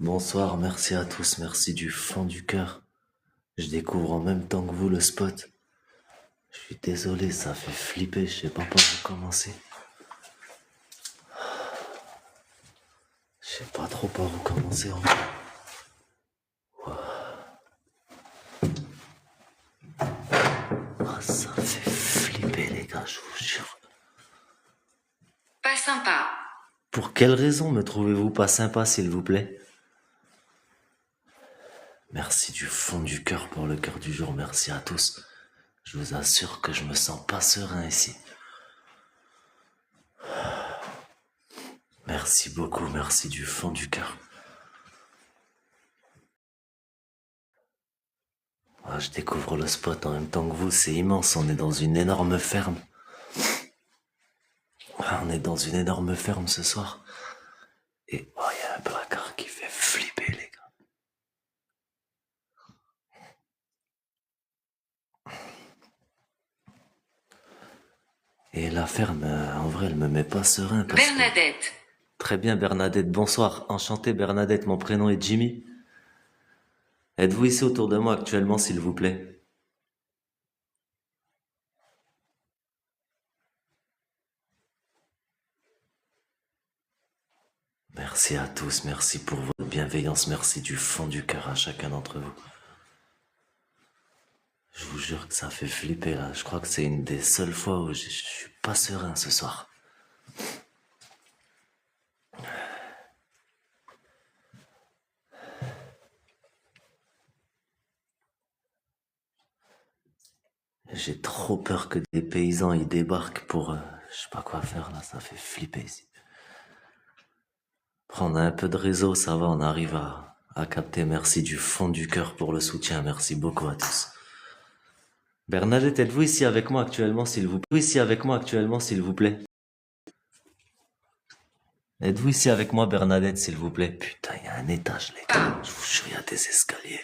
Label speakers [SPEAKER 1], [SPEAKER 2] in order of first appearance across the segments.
[SPEAKER 1] Bonsoir, merci à tous, merci du fond du cœur. Je découvre en même temps que vous le spot. Je suis désolé, ça fait flipper, je sais pas par où commencer. Je sais pas trop par où commencer en fait. Ah, ça fait flipper les gars, je vous jure.
[SPEAKER 2] Pas sympa.
[SPEAKER 1] Pour quelle raison me trouvez-vous pas sympa s'il vous plaît? Merci du fond du cœur pour le cœur du jour, merci à tous. Je vous assure que je me sens pas serein ici. Merci beaucoup, merci du fond du cœur. Ah, je découvre le spot en même temps que vous, c'est immense, on est dans une énorme ferme. Ah, on est dans une énorme ferme ce soir. Et oh, il y a un placard qui fait flipper les gars. Et la ferme, en vrai, elle me met pas serein parce
[SPEAKER 2] Bernadette.
[SPEAKER 1] que... Très bien Bernadette, bonsoir. Enchanté Bernadette, mon prénom est Jimmy. Êtes-vous ici autour de moi actuellement s'il vous plaît? Merci à tous, merci pour votre bienveillance, merci du fond du cœur à chacun d'entre vous. Je vous jure que ça fait flipper là, je crois que c'est une des seules fois où je suis pas serein ce soir. J'ai trop peur que des paysans y débarquent pour... je sais pas quoi faire là, ça fait flipper ici. Après, on a un peu de réseau, ça va, on arrive à capter. Merci du fond du cœur pour le soutien, merci beaucoup à tous. Bernadette, êtes-vous ici avec moi actuellement s'il vous plaît? Ici avec moi actuellement s'il vous plaît? Êtes-vous ici avec moi Bernadette s'il vous plaît? Putain, il y a un étage les gars, je vous jure, il y a des escaliers.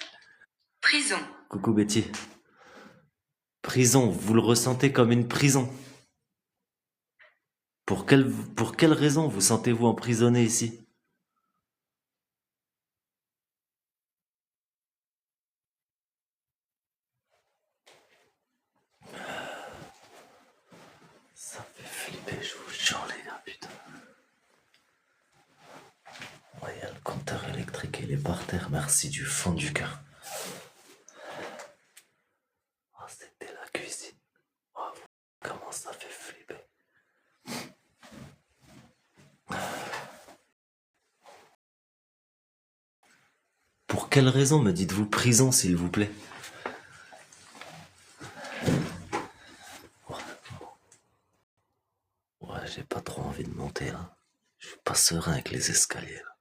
[SPEAKER 2] Prison.
[SPEAKER 1] Coucou Betty. Prison, vous le ressentez comme une prison? Pour quelle raison vous sentez-vous emprisonné ici? Ça fait flipper, je vous jure les gars, putain. Ouais, il y a le compteur électrique, il est par terre, merci du fond du cœur. Oh, c'était la cuisine. Oh, comment ça fait flipper. Pour quelle raison me dites-vous prison, s'il vous plaît? Ouais, j'ai pas trop envie de monter là. Je suis pas serein avec les escaliers là.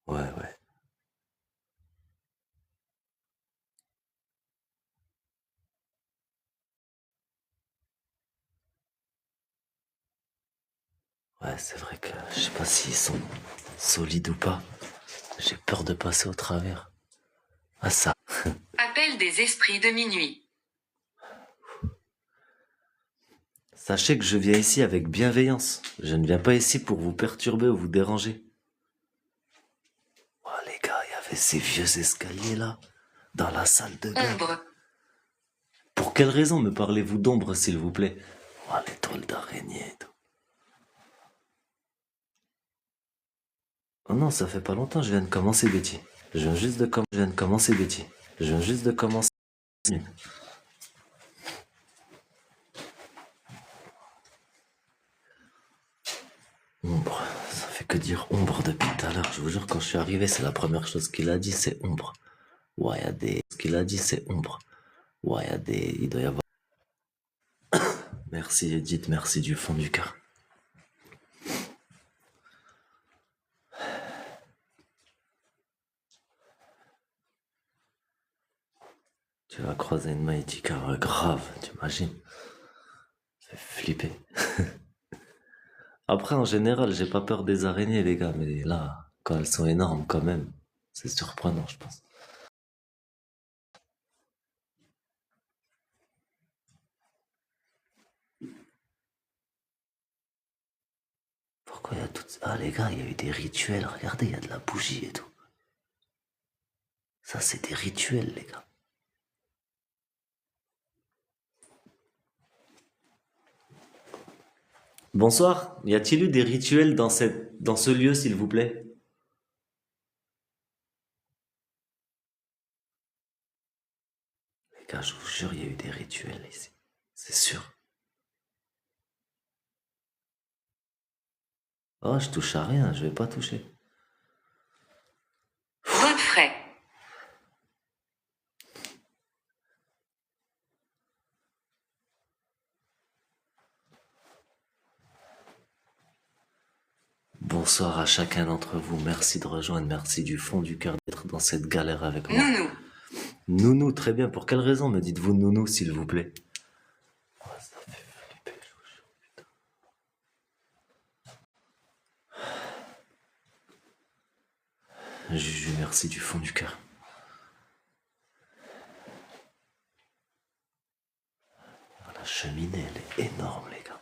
[SPEAKER 1] Ouais. Ouais, c'est vrai que je sais pas s'ils sont solides ou pas. J'ai peur de passer au travers. Ah ça.
[SPEAKER 2] Appel des esprits de minuit.
[SPEAKER 1] Sachez que je viens ici avec bienveillance. Je ne viens pas ici pour vous perturber ou vous déranger. Oh les gars, il y avait ces vieux escaliers là, dans la salle de bain.
[SPEAKER 2] Ombre.
[SPEAKER 1] Pour quelle raison me parlez-vous d'ombre, s'il vous plaît? Oh, les toiles d'araignée et tout. Oh non, ça fait pas longtemps, je viens de commencer, Betty. Je viens juste de commencer, Betty. Je viens juste de commencer. Ombre, ça fait que dire ombre depuis tout à l'heure. Je vous jure, quand je suis arrivé, c'est la première chose qu'il a dit, c'est ombre. Ouais, il y a des... Ce qu'il a dit, c'est ombre. Ouais, il y a des... Il doit y avoir... Merci Edith, merci du fond du cœur. Tu vas croiser une Maïtika, ouais, grave, t'imagines? Ça fait flipper. Après, en général, j'ai pas peur des araignées, les gars, mais là, quand elles sont énormes, quand même, c'est surprenant, je pense. Pourquoi il y a toutes Ah les gars, il y a eu des rituels, regardez, il y a de la bougie et tout. Ça c'est des rituels les gars. Bonsoir, y a-t-il eu des rituels dans ce lieu s'il vous plaît? Les gars, je vous jure, il y a eu des rituels ici. C'est sûr. Oh, je touche à rien, je vais pas toucher.
[SPEAKER 2] Godfrey.
[SPEAKER 1] Bonsoir à chacun d'entre vous, merci de rejoindre, merci du fond du cœur d'être dans cette galère avec moi.
[SPEAKER 2] Nounou.
[SPEAKER 1] Nounou, très bien, pour quelle raison me dites-vous nounou s'il vous plaît? Oh, ça fait flipper, je vous jure, putain. Juju, merci du fond du cœur. La cheminée, elle est énorme les gars.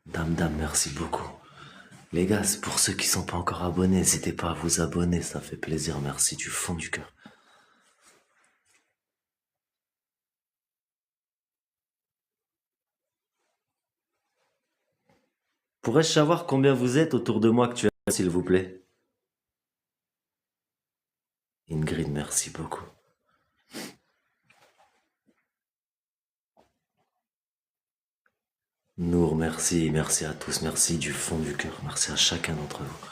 [SPEAKER 1] Dame, merci beaucoup. Les gars, c'est pour ceux qui sont pas encore abonnés, n'hésitez pas à vous abonner, ça fait plaisir, merci du fond du cœur. Pourrais-je savoir combien vous êtes autour de moi actuellement, s'il vous plaît? Ingrid, merci beaucoup. Nour, merci, merci à tous, merci du fond du cœur, merci à chacun d'entre vous.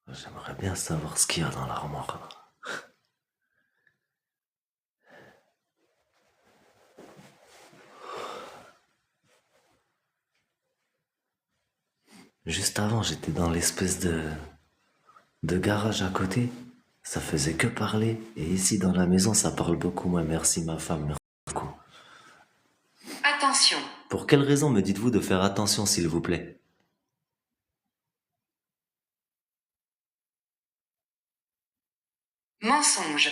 [SPEAKER 1] J'aimerais bien savoir ce qu'il y a dans l'armoire. Juste avant, j'étais dans l'espèce de garage à côté. Ça faisait que parler. Et ici, dans la maison, ça parle beaucoup moins. Merci, ma femme. Merci beaucoup.
[SPEAKER 2] Attention.
[SPEAKER 1] Pour quelle raison me dites-vous de faire attention, s'il vous plaît?
[SPEAKER 2] Mensonge.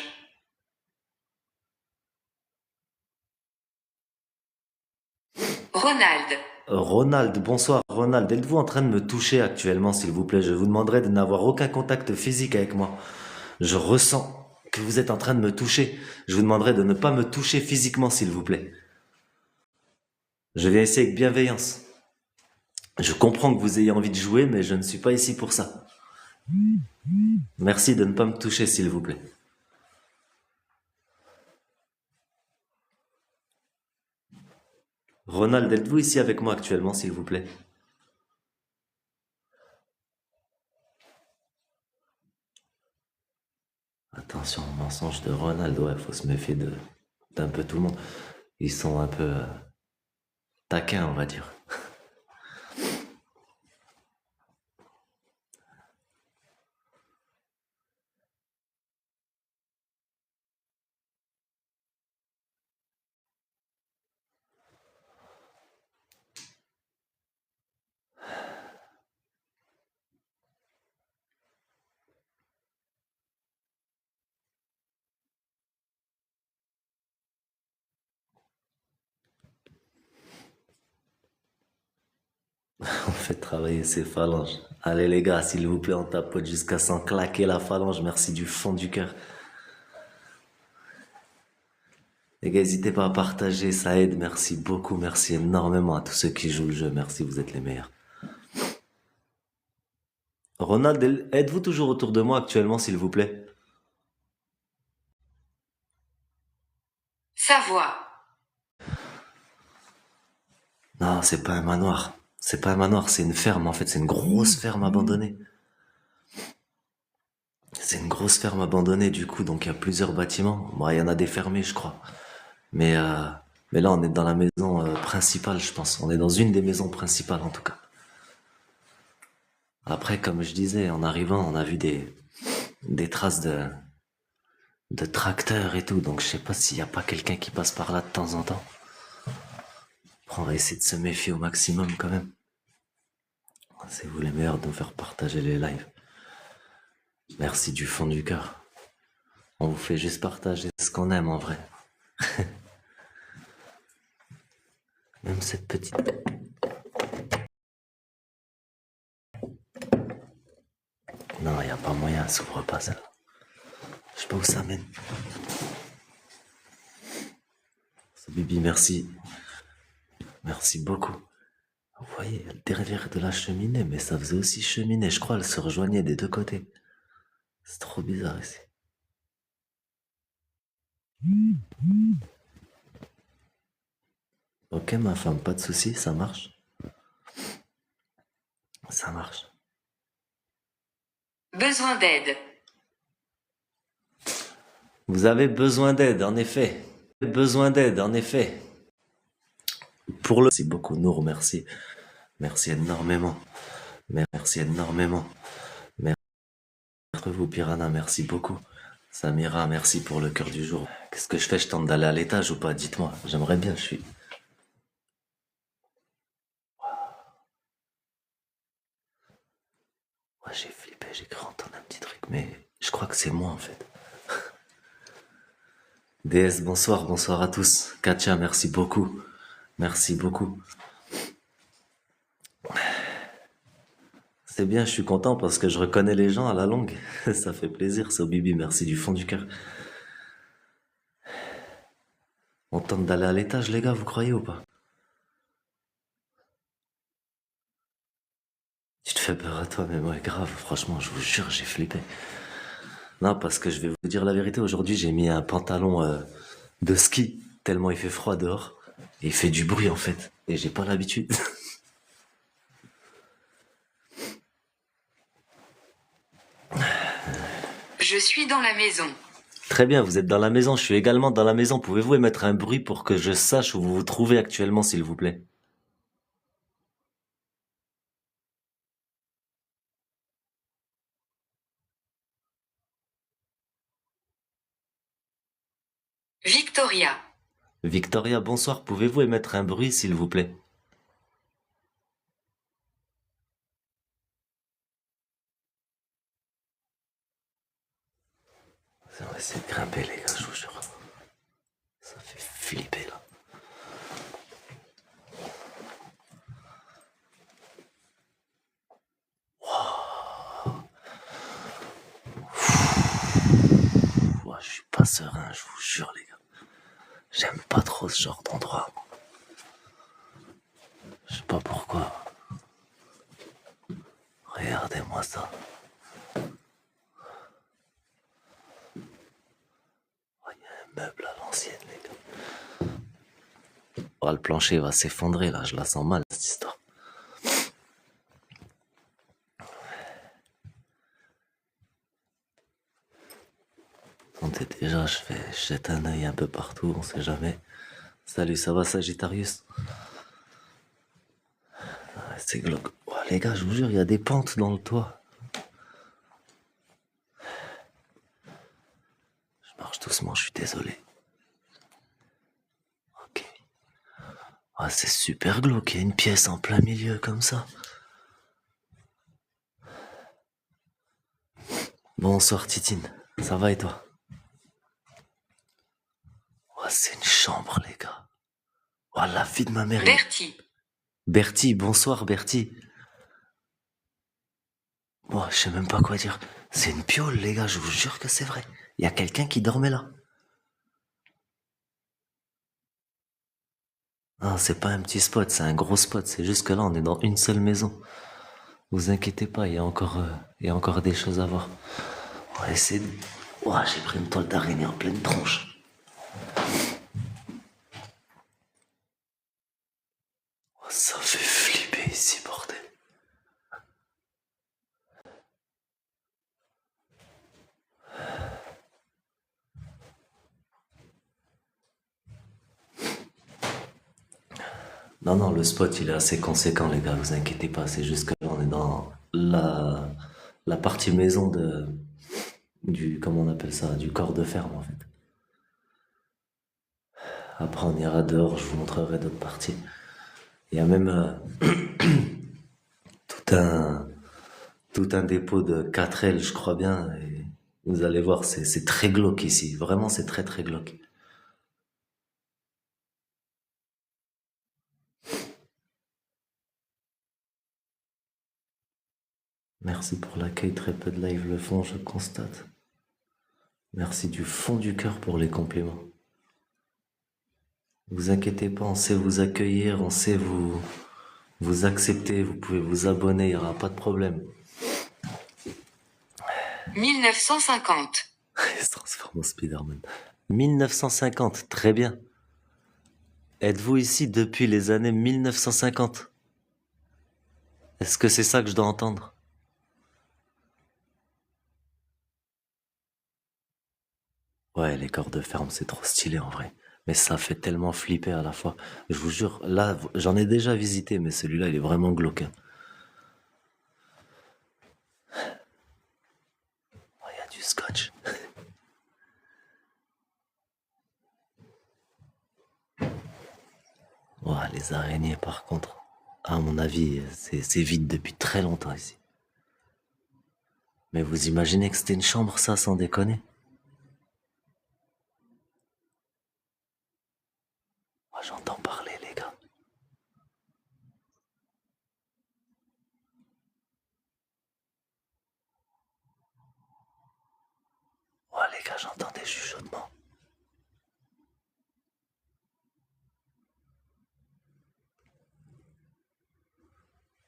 [SPEAKER 2] Ronald.
[SPEAKER 1] Ronald, bonsoir. Ronald, êtes-vous en train de me toucher actuellement, s'il vous plaît? Je vous demanderai de n'avoir aucun contact physique avec moi. Je ressens que vous êtes en train de me toucher. Je vous demanderai de ne pas me toucher physiquement, s'il vous plaît. Je viens ici avec bienveillance. Je comprends que vous ayez envie de jouer, mais je ne suis pas ici pour ça. Merci de ne pas me toucher, s'il vous plaît. Ronald, êtes-vous ici avec moi actuellement, s'il vous plaît? Attention au mensonge de Ronald, ouais, faut se méfier d'un peu tout le monde. Ils sont un peu taquins, on va dire. On fait travailler ses phalanges. Allez les gars, s'il vous plaît, on tapote jusqu'à s'en claquer la phalange. Merci du fond du cœur. Les gars, n'hésitez pas à partager, ça aide. Merci beaucoup, merci énormément à tous ceux qui jouent le jeu. Merci, vous êtes les meilleurs. Ronald, êtes-vous toujours autour de moi actuellement, s'il vous plaît?
[SPEAKER 2] Savoie.
[SPEAKER 1] Non, c'est pas un manoir. C'est pas un manoir, c'est une ferme. En fait, c'est une grosse ferme abandonnée. C'est une grosse ferme abandonnée, du coup, donc il y a plusieurs bâtiments. Bon, il y en a des fermés, je crois. Mais, euh, mais là, on est dans la maison principale, je pense. On est dans une des maisons principales, en tout cas. Après, comme je disais, en arrivant, on a vu des traces de tracteurs et tout. Donc, je sais pas s'il y a pas quelqu'un qui passe par là de temps en temps. Après, on va essayer de se méfier au maximum, quand même. C'est vous les meilleurs de nous faire partager les lives. Merci du fond du cœur. On vous fait juste partager ce qu'on aime en vrai. Même cette petite... Non, il n'y a pas moyen, elle s'ouvre pas celle-là. Je sais pas où ça mène. Bibi, merci. Merci beaucoup. Vous voyez, derrière de la cheminée, mais ça faisait aussi cheminée. Je crois, elle se rejoignait des deux côtés. C'est trop bizarre ici. Ok, ma femme, pas de soucis, ça marche. Ça marche.
[SPEAKER 2] Besoin d'aide.
[SPEAKER 1] Vous avez besoin d'aide, en effet. Besoin d'aide, en effet. Pour le... Merci beaucoup, Nour, merci. Merci énormément. Merci énormément. Merci à vous, Piranha, merci beaucoup. Samira, merci pour le cœur du jour. Qu'est-ce que je fais? Je tente d'aller à l'étage ou pas? Dites-moi. J'aimerais bien, je suis... Ouais, j'ai flippé, j'ai cru entendre un petit truc, mais je crois que c'est moi, en fait. DS, bonsoir, bonsoir à tous. Katia, merci beaucoup. Merci beaucoup. C'est bien, je suis content parce que je reconnais les gens à la longue. Ça fait plaisir, So Bibi, merci du fond du cœur. On tente d'aller à l'étage, les gars, vous croyez ou pas? Tu te fais peur à toi, mais ouais, grave, franchement, je vous jure, j'ai flippé. Non, parce que je vais vous dire la vérité, aujourd'hui, j'ai mis un pantalon de ski, tellement il fait froid dehors. Et il fait du bruit, en fait. Et j'ai pas l'habitude.
[SPEAKER 2] Je suis dans la maison.
[SPEAKER 1] Très bien, vous êtes dans la maison, je suis également dans la maison. Pouvez-vous émettre un bruit pour que je sache où vous vous trouvez actuellement, s'il vous plaît?
[SPEAKER 2] Victoria.
[SPEAKER 1] Victoria, bonsoir, pouvez-vous émettre un bruit, s'il vous plaît? On va essayer de grimper, les gars, je vous jure. Ça fait flipper, là. Ouah, je suis pas serein, je vous jure, les gars. J'aime pas trop ce genre d'endroit. Je sais pas pourquoi. Regardez-moi ça. Oh, il y a un meuble à l'ancienne, les gars. Oh, le plancher va s'effondrer, là, je la sens mal, cette histoire. Attendez, déjà, je jette un œil un peu partout, on sait jamais. Salut, ça va, Sagittarius? Ouais, c'est glauque. Oh, les gars, je vous jure, il y a des pentes dans le toit. Je marche doucement, je suis désolé. Ok. Ah, c'est super glauque, il y a une pièce en plein milieu comme ça. Bonsoir Titine, ça va et toi? Oh, c'est une chambre, les gars. Oh, la vie de ma mère.
[SPEAKER 2] Bertie.
[SPEAKER 1] Bertie, bonsoir Bertie. Oh, je sais même pas quoi dire. C'est une piole, les gars, je vous jure que c'est vrai. Il y a quelqu'un qui dormait là. Non, c'est pas un petit spot, c'est un gros spot. C'est juste que là, on est dans une seule maison. Vous inquiétez pas, il y a encore des choses à voir. On va essayer de... Oh, j'ai pris une toile d'araignée en pleine tronche. Oh, ça fait flipper ici, bordel. Non, non, le spot, il est assez conséquent, les gars, vous inquiétez pas. C'est juste que là, on est dans la partie maison comment on appelle ça, du corps de ferme, en fait. Après, on ira dehors, je vous montrerai d'autres parties. Il y a même un, tout un dépôt de 4L, je crois bien. Et vous allez voir, c'est très glauque ici. Vraiment, c'est très très glauque. Merci pour l'accueil, très peu de live le font, je constate. Merci du fond du cœur pour les compliments. Vous inquiétez pas, on sait vous accueillir, on sait vous accepter, vous pouvez vous abonner, il n'y aura pas de problème.
[SPEAKER 2] 1950.
[SPEAKER 1] Il se transforme en Spider-Man. 1950, très bien. Êtes-vous ici depuis les années 1950? Est-ce que c'est ça que je dois entendre? Ouais, les corps de ferme, c'est trop stylé en vrai. Mais ça fait tellement flipper à la fois. Je vous jure, là, j'en ai déjà visité, mais celui-là, il est vraiment glauque, hein. Oh, il y a du scotch. Oh, les araignées, par contre. À mon avis, c'est vide depuis très longtemps ici. Mais vous imaginez que c'était une chambre, ça, sans déconner? Moi, j'entends parler, les gars. Oh, les gars, j'entends des chuchotements.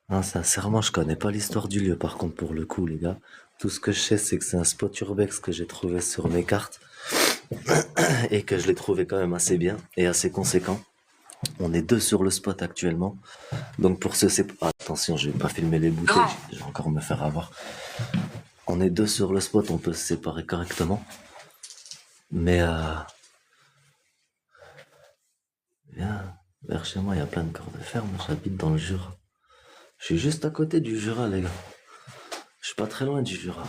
[SPEAKER 1] Non, sincèrement, je connais pas l'histoire du lieu, par contre, pour le coup, les gars. Tout ce que je sais, c'est que c'est un spot urbex que j'ai trouvé sur mes cartes et que je l'ai trouvé quand même assez bien et assez conséquent. On est deux sur le spot actuellement. Donc pour ceux, c'est... Attention, je vais pas filmer les bouteilles,
[SPEAKER 2] Grand.
[SPEAKER 1] je vais encore me faire avoir. On est deux sur le spot, on peut se séparer correctement. Mais viens, vers chez moi, il y a plein de corps de ferme. J'habite dans le Jura. Je suis juste à côté du Jura, les gars. Je suis pas très loin du Jura.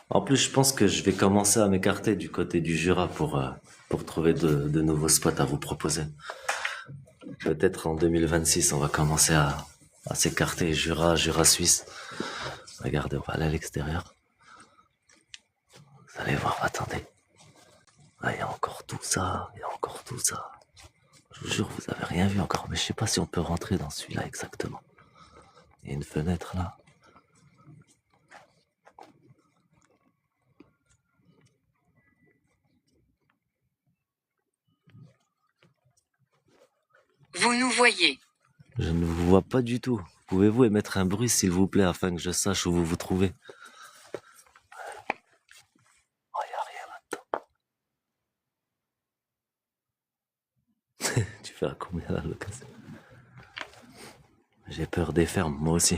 [SPEAKER 1] En plus, je pense que je vais commencer à m'écarter du côté du Jura pour trouver de nouveaux spots à vous proposer. Peut-être en 2026, on va commencer à s'écarter Jura, Jura suisse. Regardez, on va aller à l'extérieur. Vous allez voir, attendez. Ah, il y a encore tout ça, il y a encore tout ça. Je vous jure, vous avez rien vu encore, mais je sais pas si on peut rentrer dans celui-là exactement. Il y a une fenêtre là.
[SPEAKER 2] Vous nous voyez.
[SPEAKER 1] Je ne vous vois pas du tout. Pouvez-vous émettre un bruit, s'il vous plaît, afin que je sache où vous vous trouvez? Oh, il y a rien là. Tu fais à combien la location? J'ai peur des fermes, moi aussi.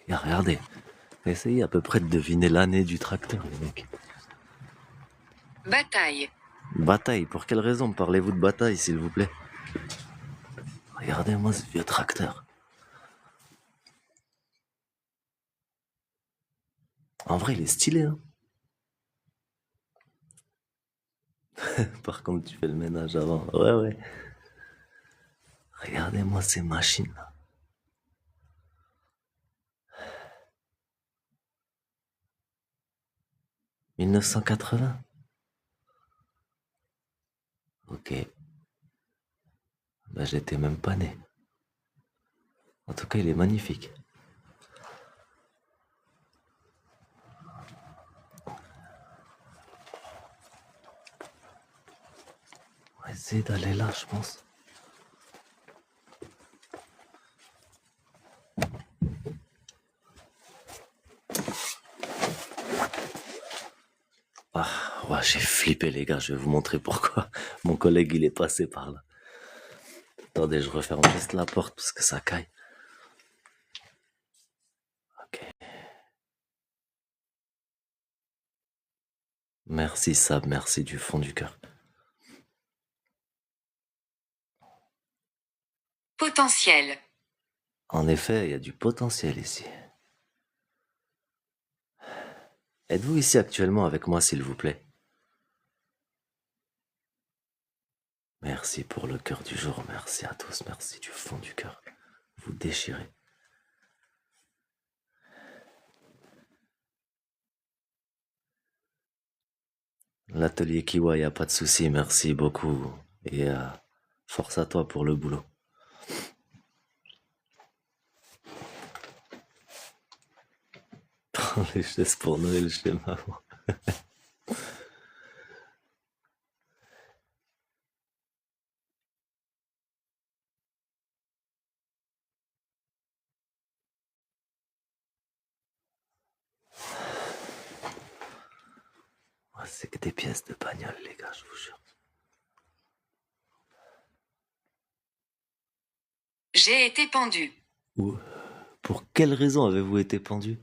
[SPEAKER 1] Et regardez. Essayez à peu près de deviner l'année du tracteur, les mecs.
[SPEAKER 2] Bataille.
[SPEAKER 1] Bataille, pour quelle raison parlez-vous de bataille, s'il vous plaît? Regardez-moi ce vieux tracteur. En vrai, il est stylé, hein. Par contre, tu fais le ménage avant. Ouais, ouais. Regardez-moi ces machines là. 1980. Ok. Bah, j'étais même pas né. En tout cas, il est magnifique. On va essayer d'aller là, je pense. Ah, ouais, j'ai flippé, les gars. Je vais vous montrer pourquoi. Mon collègue, il est passé par là. Attendez, je referme juste la porte parce que ça caille. Ok. Merci, Sab. Merci du fond du cœur.
[SPEAKER 2] Potentiel.
[SPEAKER 1] En effet, il y a du potentiel ici. Êtes-vous ici actuellement avec moi, s'il vous plaît? Merci pour le cœur du jour. Merci à tous. Merci du fond du cœur. Vous déchirez. L'atelier Kiwa, y a pas de souci. Merci beaucoup. Et force à toi pour le boulot. Prends les chaises pour Noël chez maman. Ouais, c'est que des pièces de bagnole, les gars, je vous jure.
[SPEAKER 2] J'ai été pendu.
[SPEAKER 1] Ou, pour quelle raison avez-vous été pendu?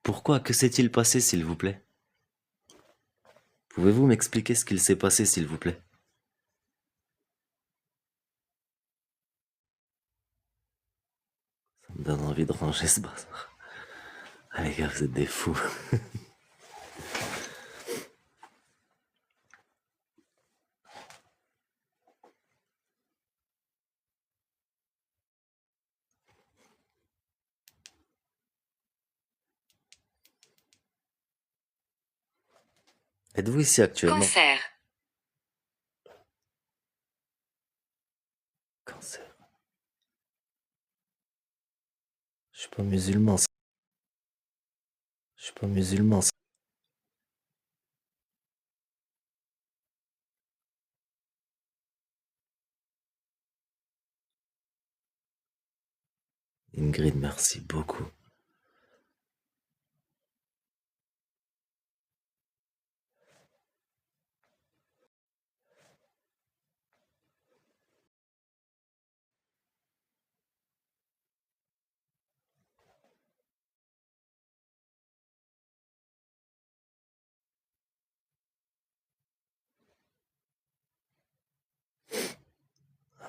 [SPEAKER 1] Pourquoi? Que s'est-il passé, s'il vous plaît? Pouvez-vous m'expliquer ce qu'il s'est passé, s'il vous plaît? Ça me donne envie de ranger ce bazar. Ah les gars, vous êtes des fous. Êtes-vous ici actuellement?
[SPEAKER 2] Cancer.
[SPEAKER 1] Cancer. Je suis pas musulman. Je suis pas musulman. Ingrid, merci beaucoup.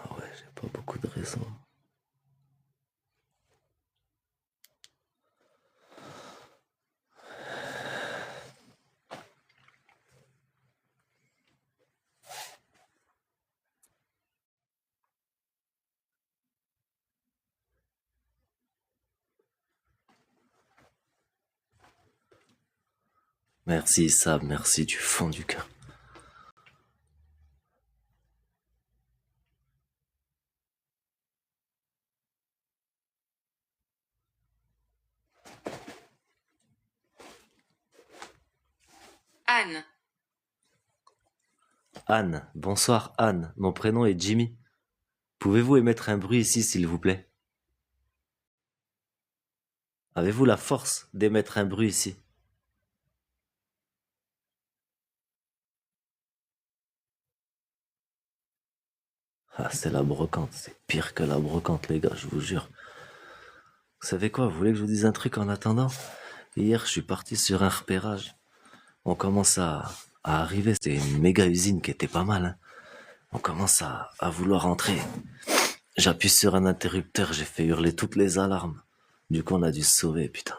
[SPEAKER 1] Ah ouais, j'ai pas beaucoup de raisons. Merci Sab, merci du fond du cœur.
[SPEAKER 2] Anne.
[SPEAKER 1] Anne, bonsoir Anne, mon prénom est Jimmy. Pouvez-vous émettre un bruit ici, s'il vous plaît? Avez-vous la force d'émettre un bruit ici? Ah, c'est la brocante, c'est pire que la brocante, les gars, je vous jure. Vous savez quoi, vous voulez que je vous dise un truc en attendant? Hier, je suis parti sur un repérage. On commence à arriver, c'était une méga usine qui était pas mal, hein. On commence à vouloir entrer. J'appuie sur un interrupteur, j'ai fait hurler toutes les alarmes. Du coup, on a dû se sauver, putain.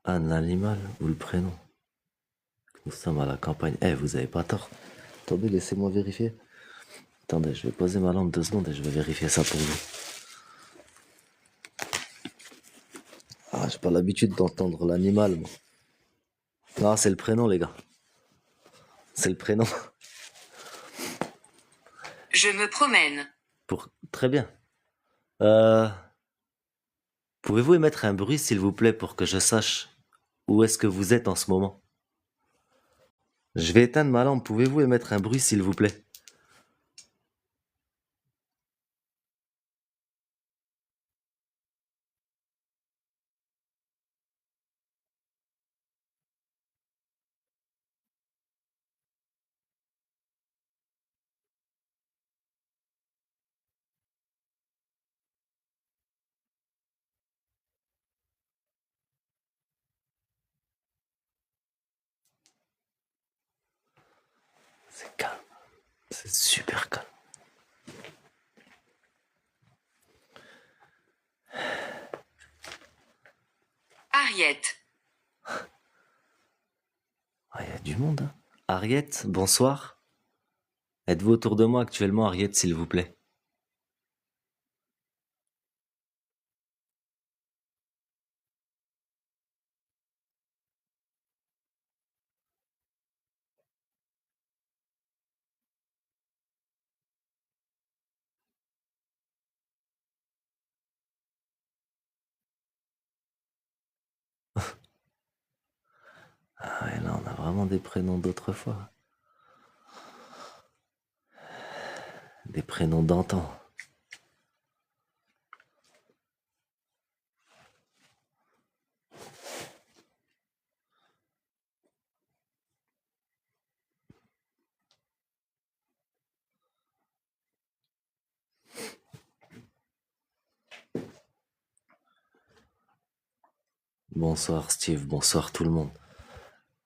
[SPEAKER 1] Anne, l'animal ou le prénom? Nous sommes à la campagne. Eh, vous avez pas tort. Attendez, laissez-moi vérifier. Attendez, je vais poser ma lampe 2 secondes et je vais vérifier ça pour vous. Ah, j'ai pas l'habitude d'entendre l'animal, moi. Non, c'est le prénom, les gars. C'est le prénom.
[SPEAKER 2] Je me promène.
[SPEAKER 1] Très bien. Euh... Pouvez-vous émettre un bruit, s'il vous plaît, pour que je sache où est-ce que vous êtes en ce moment? Je vais éteindre ma lampe. Pouvez-vous émettre un bruit, s'il vous plaît? C'est calme. C'est super calme.
[SPEAKER 2] Ariette.
[SPEAKER 1] du monde, hein. Ariette, bonsoir. Êtes-vous autour de moi actuellement, Ariette, s'il vous plaît? Ah ouais, là, on a vraiment des prénoms d'autrefois. Des prénoms d'antan. Bonsoir Steve, bonsoir tout le monde.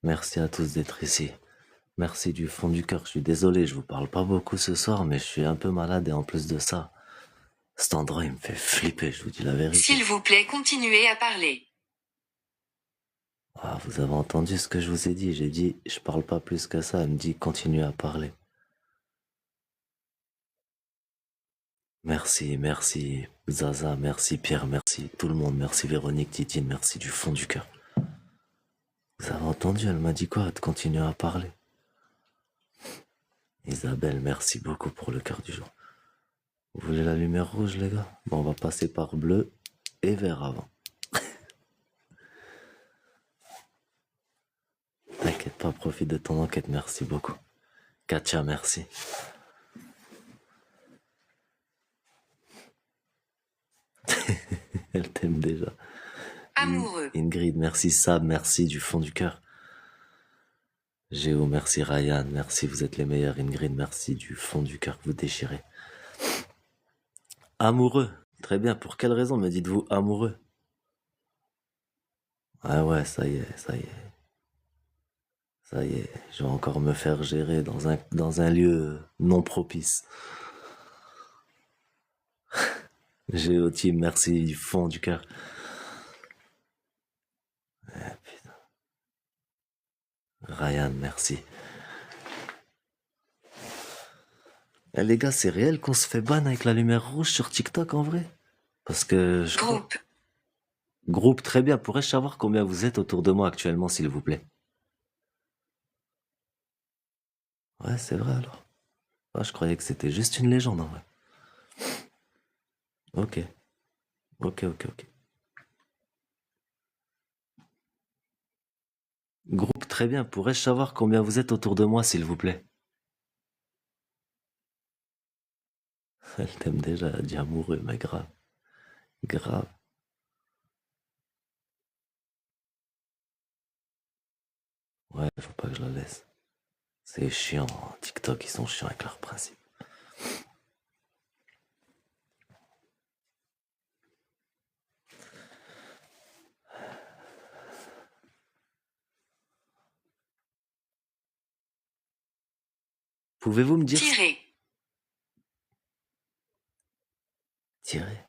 [SPEAKER 1] Merci à tous d'être ici. Merci du fond du cœur. Je suis désolé, je vous parle pas beaucoup ce soir, mais je suis un peu malade et en plus de ça, cet endroit il me fait flipper, je vous dis la vérité.
[SPEAKER 2] S'il vous plaît, continuez à parler.
[SPEAKER 1] Ah, vous avez entendu ce que je vous ai dit. J'ai dit, je parle pas plus que ça. Elle me dit, continue à parler. Merci, merci Zaza, merci Pierre, merci tout le monde, merci Véronique, Titine, merci du fond du cœur. Vous avez entendu, elle m'a dit quoi? De continuer à parler. Isabelle, merci beaucoup pour le cœur du jour. Vous voulez la lumière rouge, les gars? Bon, on va passer par bleu et vert avant. T'inquiète pas, profite de ton enquête, merci beaucoup. Katia, merci. Elle t'aime déjà.
[SPEAKER 2] Amoureux.
[SPEAKER 1] Ingrid, merci Sab, merci du fond du cœur. Géo, merci Ryan, merci, vous êtes les meilleurs. Ingrid, merci du fond du cœur, vous déchirez. Amoureux, très bien, pour quelle raison me dites-vous amoureux? Ah ouais, ça y est, ça y est. Ça y est, je vais encore me faire gérer dans un lieu non propice. Géo Team, merci du fond du cœur. Putain. Ryan, merci. Eh, les gars, c'est réel qu'on se fait ban avec la lumière rouge sur TikTok en vrai? Parce que je crois...
[SPEAKER 2] Groupe.
[SPEAKER 1] Groupe, très bien. Pourrais-je savoir combien vous êtes autour de moi actuellement, s'il vous plaît? Ouais, c'est vrai alors. Ah, je croyais que c'était juste une légende en vrai. Ok. Ok, ok, ok. Groupe, très bien. Pourrais-je savoir combien vous êtes autour de moi, s'il vous plaît? Elle t'aime déjà, elle a dit amoureux, mais grave. Grave. Ouais, faut pas que je la laisse. C'est chiant. TikTok, ils sont chiants avec leurs principes. Pouvez-vous me dire...
[SPEAKER 2] Tirer.
[SPEAKER 1] Tirer.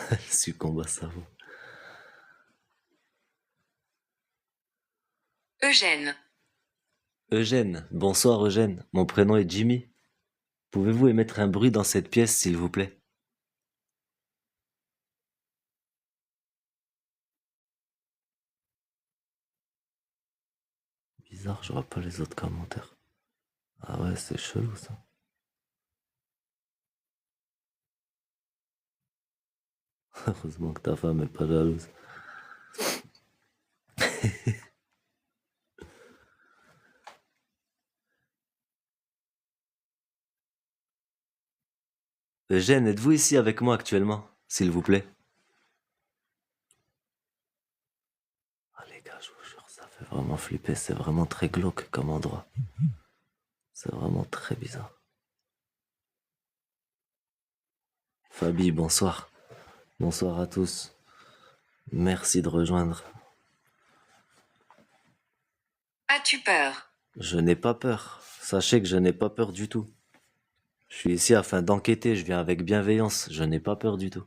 [SPEAKER 1] Elle succombe à ça.
[SPEAKER 2] Eugène.
[SPEAKER 1] Eugène. Bonsoir Eugène. Mon prénom est Jimmy. Pouvez-vous émettre un bruit dans cette pièce, s'il vous plaît? Bizarre, je vois pas les autres commentaires. Ah ouais, c'est chelou ça. Heureusement que ta femme est pas jalouse. Eugène, êtes-vous ici avec moi actuellement, s'il vous plaît? Ah les gars, je vous jure, ça fait vraiment flipper. C'est vraiment très glauque comme endroit. C'est vraiment très bizarre. Fabi, bonsoir. Bonsoir à tous. Merci de rejoindre.
[SPEAKER 2] As-tu peur?
[SPEAKER 1] Je n'ai pas peur. Sachez que je n'ai pas peur du tout. Je suis ici afin d'enquêter, je viens avec bienveillance. Je n'ai pas peur du tout.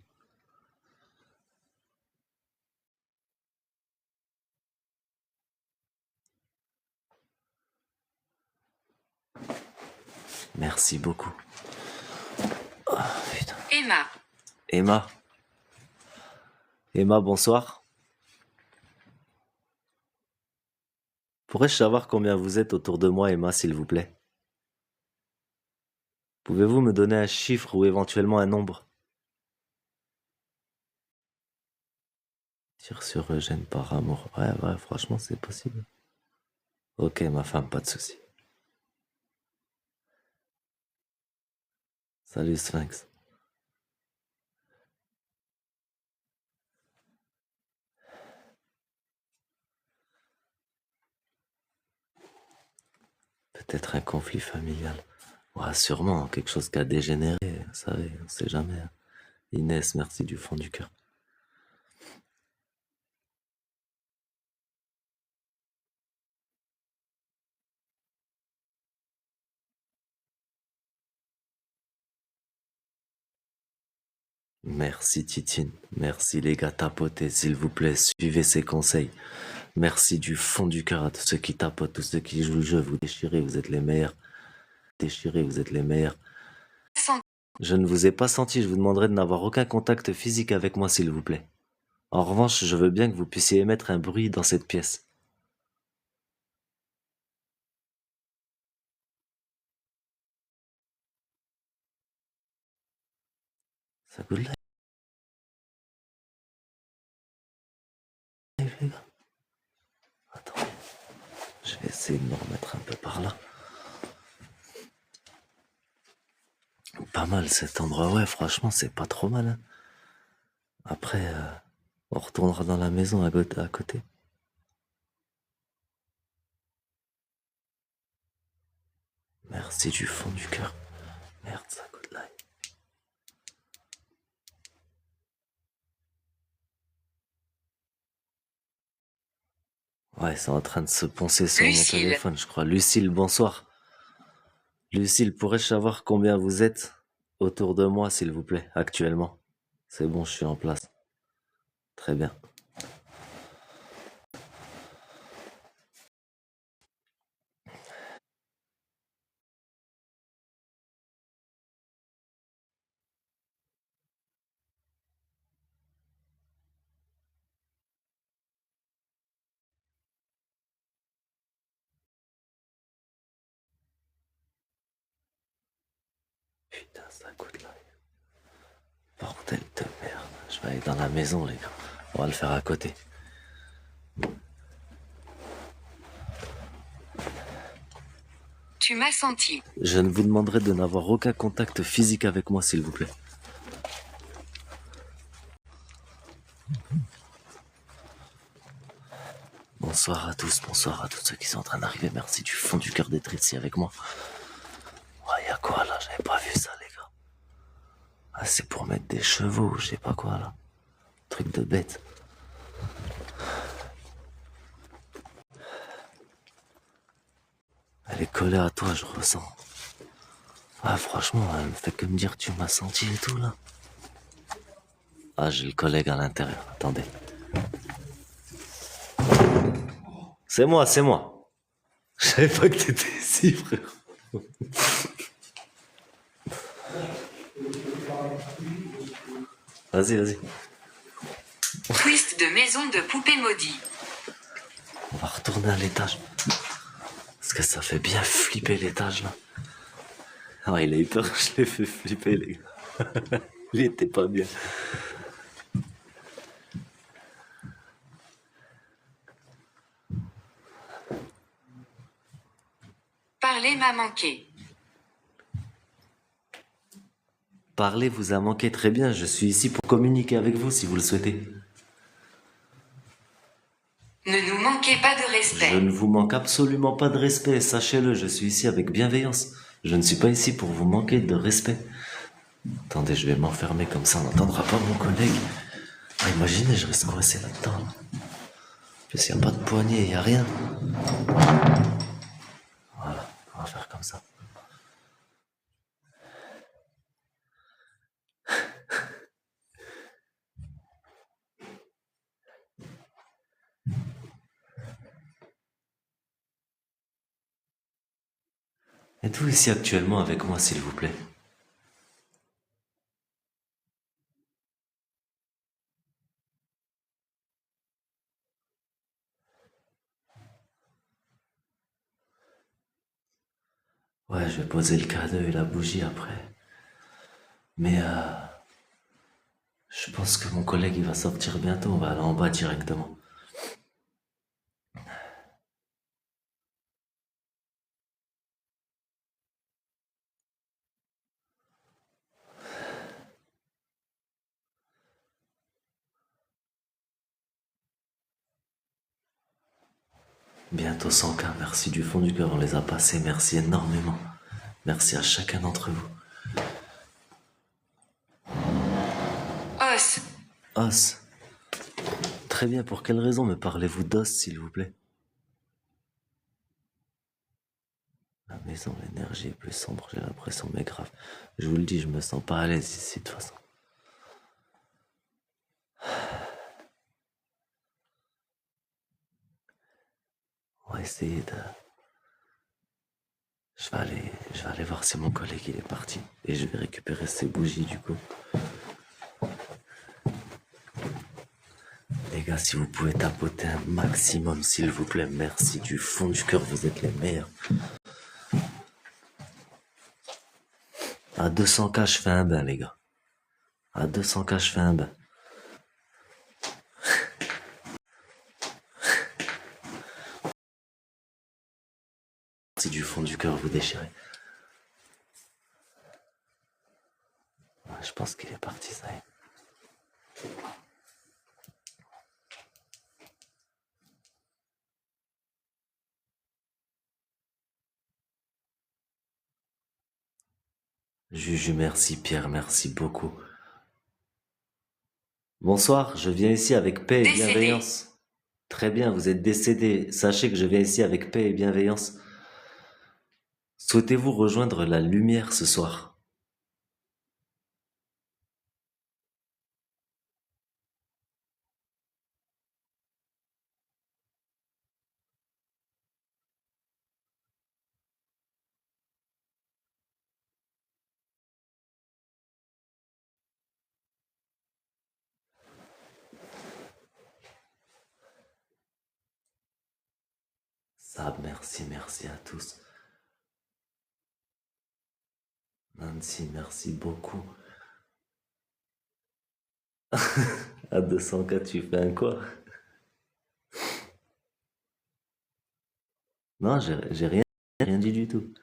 [SPEAKER 1] Merci beaucoup. Oh, putain.
[SPEAKER 2] Emma.
[SPEAKER 1] Emma. Emma, bonsoir. Pourrais-je savoir combien vous êtes autour de moi, Emma, s'il vous plaît? Pouvez-vous me donner un chiffre ou éventuellement un nombre? Tire sur Eugène par amour. Ouais, franchement, c'est possible. Ok, ma femme, pas de souci. Salut, Sphinx. Peut-être un conflit familial. Ouais, sûrement, quelque chose qui a dégénéré, vous savez, on sait jamais. Inès, merci du fond du cœur. Merci Titine, merci les gars, tapotez s'il vous plaît, suivez ces conseils. Merci du fond du cœur à tous ceux qui tapotent, tous ceux qui jouent le jeu, vous déchirez, vous êtes les meilleurs. Déchirez, vous êtes les meilleurs.
[SPEAKER 2] Sans-
[SPEAKER 1] Je ne vous ai pas senti, je vous demanderai de n'avoir aucun contact physique avec moi s'il vous plaît. En revanche, je veux bien que vous puissiez émettre un bruit dans cette pièce. Ça good life, les gars. Attends, je vais essayer de me remettre un peu par là. Pas mal cet endroit, ouais, franchement, c'est pas trop mal. Hein. Après, on retournera dans la maison à côté. Merci du fond du cœur. Merde, ça good life. Ouais, c'est en train de se poncer sur mon
[SPEAKER 2] Lucille.
[SPEAKER 1] téléphone, je crois. Lucille, bonsoir. Lucille, pourrais-je savoir combien vous êtes autour de moi, s'il vous plaît, actuellement? C'est bon, je suis en place. Très bien. Putain, ça coûte là. Bordel de merde. Je vais aller dans la maison, les gars. On va le faire à côté.
[SPEAKER 2] Tu m'as senti.
[SPEAKER 1] Je ne vous demanderai de n'avoir aucun contact physique avec moi, s'il vous plaît. Bonsoir à tous ceux qui sont en train d'arriver. Merci du fond du cœur d'être ici avec moi. Ouais, y'a quoi là? J'avais pas vu ça, les gars. Ah, c'est pour mettre des chevaux, je sais pas quoi là. Truc de bête. Elle est collée à toi, je ressens. Ah, franchement, elle me fait que me dire tu m'as senti et tout là. Ah, j'ai le collègue à l'intérieur. Attendez. C'est moi, c'est moi. Je savais pas que t'étais ici, frère. Vas-y, vas-y.
[SPEAKER 2] Twist de maison de poupée maudit.
[SPEAKER 1] On va retourner à l'étage. Parce que ça fait bien flipper l'étage là. Ah, il a eu peur, je l'ai fait flipper, les gars. Il était pas bien.
[SPEAKER 2] Parler m'a manqué.
[SPEAKER 1] Parler vous a manqué très bien. Je suis ici pour communiquer avec vous si vous le souhaitez.
[SPEAKER 2] Ne nous manquez pas de
[SPEAKER 1] Je
[SPEAKER 2] respect.
[SPEAKER 1] ne vous manque absolument pas de respect, sachez-le, je suis ici avec bienveillance. Je ne suis pas ici pour vous manquer de respect. Attendez, je vais m'enfermer comme ça, on n'entendra pas mon collègue. Ah, imaginez, je reste coincé là-dedans. En plus, il n'y a pas de poignée, il n'y a rien. Voilà, on va faire comme ça. Êtes-vous ici actuellement avec moi, s'il vous plaît? Ouais, je vais poser le cadeau et la bougie après. Mais je pense que mon collègue il va sortir bientôt, on va aller en bas directement. Bientôt 100 cas, merci du fond du cœur, on les a passés, merci énormément. Merci à chacun d'entre vous.
[SPEAKER 2] Os.
[SPEAKER 1] Os. Très bien, pour quelle raison me parlez-vous d'os, s'il vous plaît? La maison, l'énergie est plus sombre, j'ai l'impression, mais grave. Je vous le dis, je me sens pas à l'aise ici, de toute façon. On va essayer de... je vais aller voir si mon collègue il est parti. Et je vais récupérer ces bougies, du coup. Les gars, si vous pouvez tapoter un maximum, s'il vous plaît, merci du fond du cœur, vous êtes les meilleurs. À 200K, je fais un bain, les gars. À 200K, je fais un bain. Si du fond du cœur vous déchirez. Ouais, je pense qu'il est parti, ça y est. Juju, merci. Pierre, merci beaucoup. Bonsoir, je viens ici avec paix et
[SPEAKER 2] Décédé.
[SPEAKER 1] bienveillance. Très bien, vous êtes décédé. Sachez que je viens ici avec paix et bienveillance. Souhaitez-vous rejoindre la lumière ce soir? Sab, merci, merci à tous. Nancy, merci beaucoup. À 200K, tu fais un quoi? Non, j'ai rien dit du tout.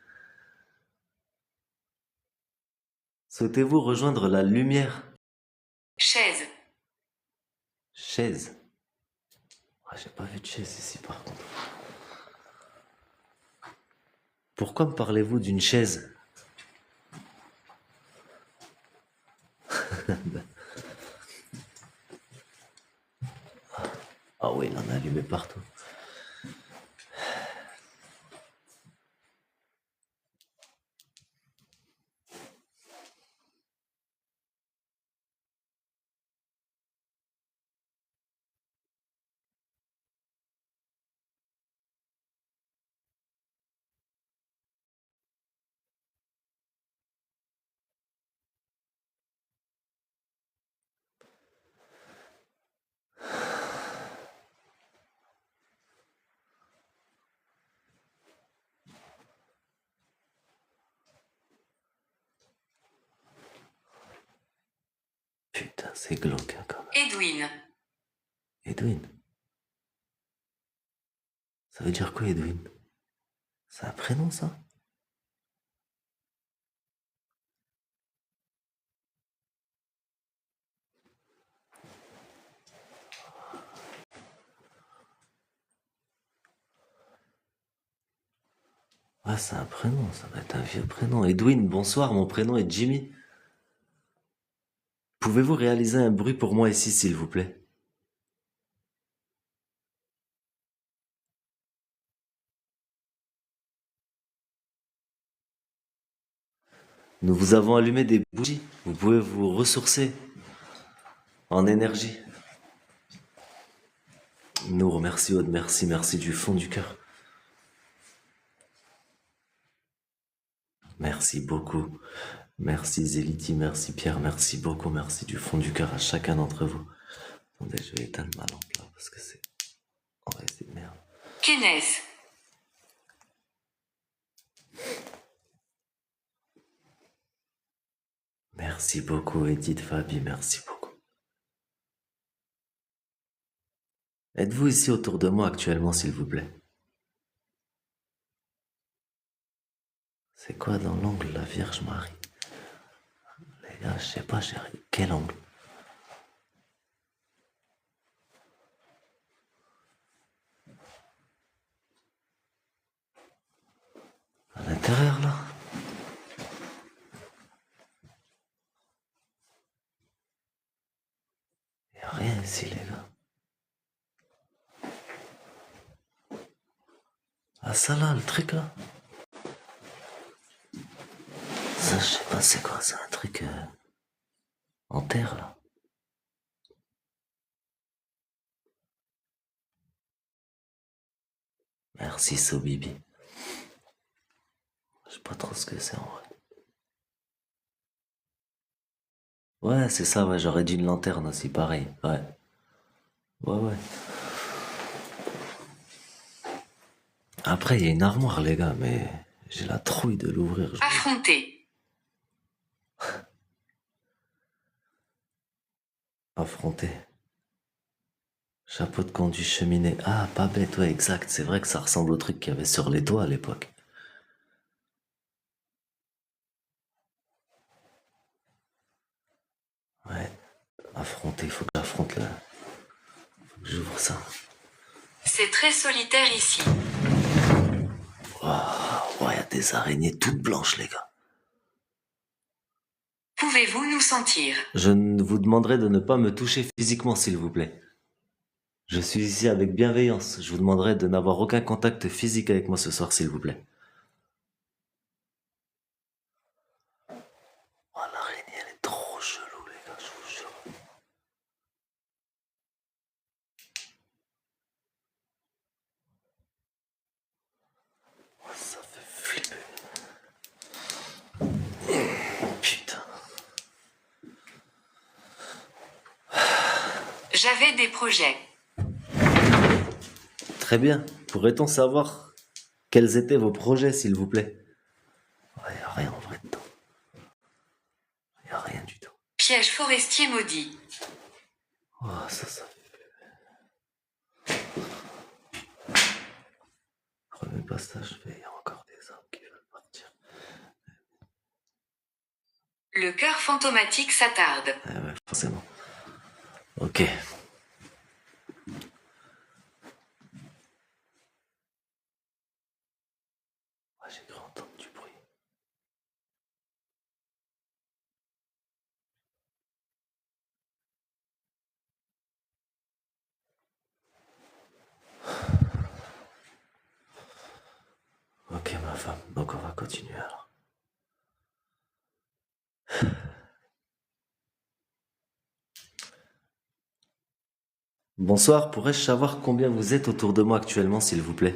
[SPEAKER 1] Souhaitez-vous rejoindre la lumière?
[SPEAKER 2] Chaise.
[SPEAKER 1] Chaise. Ah, j'ai pas vu de chaise ici par contre. Pourquoi me parlez-vous d'une chaise? Ah oui, il en a allumé partout. Putain, c'est glauque hein, quand même.
[SPEAKER 2] Edwin.
[SPEAKER 1] Edwin. Ça veut dire quoi, Edwin? C'est un prénom, ça? Ouais, c'est un prénom, ça va être un vieux prénom. Edwin, bonsoir, mon prénom est Jimmy. Pouvez-vous réaliser un bruit pour moi ici, s'il vous plaît? Nous vous avons allumé des bougies. Vous pouvez vous ressourcer en énergie. Nous remercie Aude, merci, merci du fond du cœur. Merci beaucoup. Merci Zéliti, merci Pierre, merci beaucoup, merci du fond du cœur à chacun d'entre vous. Attendez, je vais éteindre ma lampe là parce que c'est. Ouais, c'est de merde.
[SPEAKER 2] Kenneth.
[SPEAKER 1] Merci beaucoup, Edith, Fabi, merci beaucoup. Êtes-vous ici autour de moi actuellement, s'il vous plaît? C'est quoi dans l'angle, la Vierge Marie? Les gars, je sais pas, quel angle? À l'intérieur, là? Y a rien ici, les gars. Ah, ça là, le truc là? Ça, je sais pas, c'est quoi? C'est un truc en terre, là. Merci, Sobibi. Je sais pas trop ce que c'est en vrai. Ouais, c'est ça, ouais, j'aurais dit une lanterne aussi, pareil, ouais. Ouais, ouais. Après, il y a une armoire, les gars, mais j'ai la trouille de l'ouvrir.
[SPEAKER 2] Affronter.
[SPEAKER 1] Affronter. Chapeau de conduit cheminée. Ah, pas bête, ouais, exact. C'est vrai que ça ressemble au truc qu'il y avait sur les toits à l'époque. Ouais. Affronter, il faut que j'affronte là. Faut que j'ouvre ça.
[SPEAKER 2] C'est très solitaire ici.
[SPEAKER 1] Oh, il y a des araignées toutes blanches, les gars.
[SPEAKER 2] Pouvez-vous nous sentir?
[SPEAKER 1] Je vous demanderai de ne pas me toucher physiquement, s'il vous plaît. Je suis ici avec bienveillance. Je vous demanderai de n'avoir aucun contact physique avec moi ce soir, s'il vous plaît. Oh, l'araignée, elle est trop chelou, les gars, je vous jure. Oh, ça fait flipper. Putain.
[SPEAKER 2] J'avais des projets.
[SPEAKER 1] Très bien. Pourrait-on savoir quels étaient vos projets, s'il vous plaît? Ouais, y a rien en vrai dedans. Y a rien du tout.
[SPEAKER 2] Piège forestier maudit.
[SPEAKER 1] Oh, ça fait. Remets pas ça, je vais. Y a encore des arbres qui veulent partir.
[SPEAKER 2] Le cœur fantomatique s'attarde.
[SPEAKER 1] Ouais, forcément. Ok. Ouais, j'ai cru entendre du bruit. Ok, ma femme. Donc, on va continuer alors. Bonsoir, pourrais-je savoir combien vous êtes autour de moi actuellement, s'il vous plaît?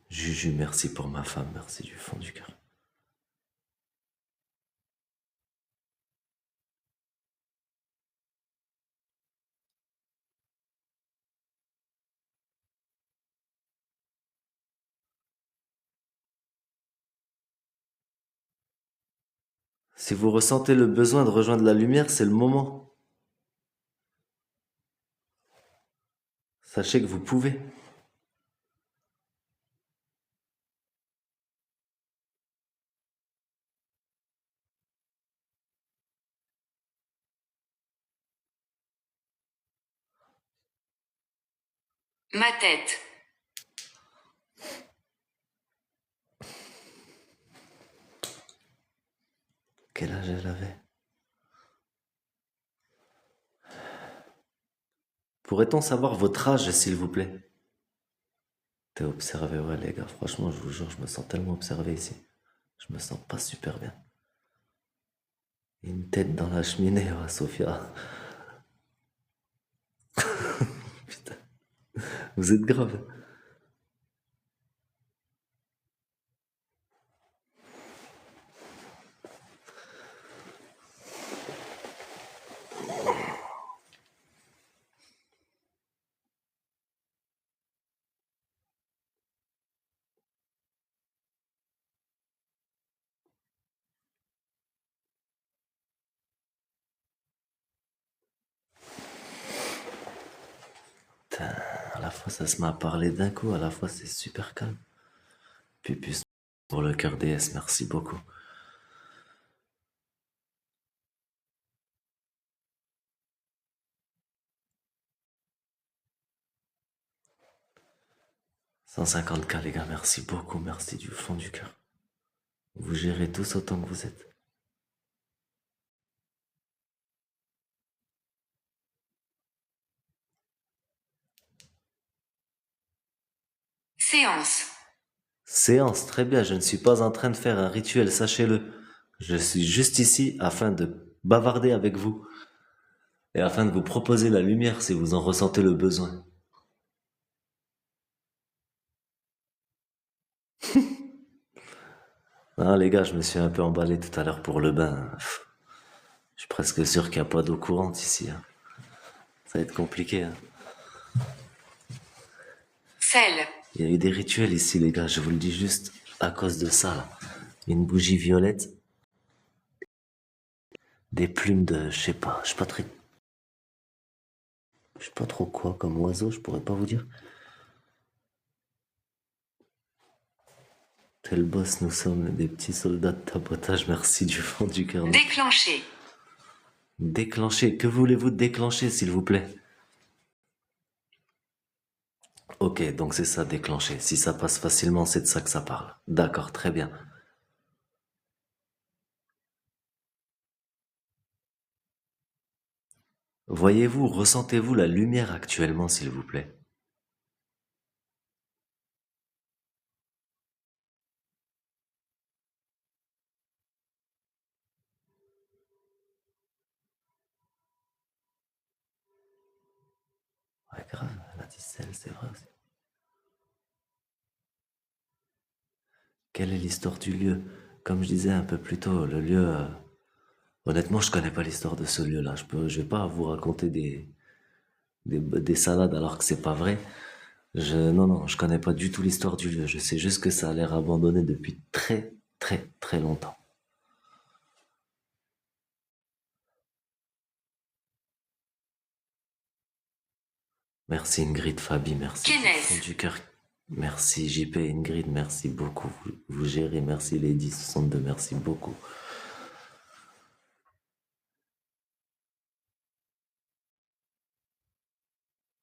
[SPEAKER 1] Juju, merci pour ma femme, merci du fond du cœur. Si vous ressentez le besoin de rejoindre la lumière, c'est le moment. Sachez que vous pouvez.
[SPEAKER 2] Ma tête.
[SPEAKER 1] Quel âge elle avait? Pourrait-on savoir votre âge, s'il vous plaît? T'es observé, ouais, les gars. Franchement, je vous jure, je me sens tellement observé ici. Je me sens pas super bien. Une tête dans la cheminée, ouais, Sophia. Putain, vous êtes grave. Putain, à la fois ça se met à parler d'un coup, à la fois c'est super calme. Pupus pour le cœur DS, merci beaucoup. « 150K les gars, merci beaucoup, merci du fond du cœur. Vous gérez tous autant que vous êtes.
[SPEAKER 2] Séance.
[SPEAKER 1] Séance, très bien, je ne suis pas en train de faire un rituel, sachez-le. Je suis juste ici afin de bavarder avec vous et afin de vous proposer la lumière si vous en ressentez le besoin. Hein, les gars, je me suis un peu emballé tout à l'heure pour le bain. Je suis presque sûr qu'il n'y a pas d'eau courante ici. Hein. Ça va être compliqué. Hein.
[SPEAKER 2] Sel.
[SPEAKER 1] Il y a eu des rituels ici, les gars, je vous le dis juste à cause de ça. Là. Une bougie violette, des plumes de, je sais pas trop quoi comme oiseau, je pourrais pas vous dire. Tel boss, nous sommes des petits soldats de tapotage, merci du fond du cœur.
[SPEAKER 2] Déclencher.
[SPEAKER 1] Déclencher, que voulez-vous déclencher s'il vous plaît? Ok, donc c'est ça, déclencher. Si ça passe facilement, c'est de ça que ça parle. D'accord, très bien. Voyez-vous, ressentez-vous la lumière actuellement, s'il vous plaît? Ouais, grave, elle a dit celle, c'est vrai aussi. Quelle est l'histoire du lieu? Comme je disais un peu plus tôt, le lieu... honnêtement, je connais pas l'histoire de ce lieu-là. Je vais pas vous raconter des salades alors que c'est pas vrai. Non, je connais pas du tout l'histoire du lieu. Je sais juste que ça a l'air abandonné depuis très, très, très longtemps. Merci Ingrid, Fabi, merci du
[SPEAKER 2] Kenneth.
[SPEAKER 1] fond du cœur. Merci JP, Ingrid, merci beaucoup. Vous gérez, merci Lady 62, merci beaucoup.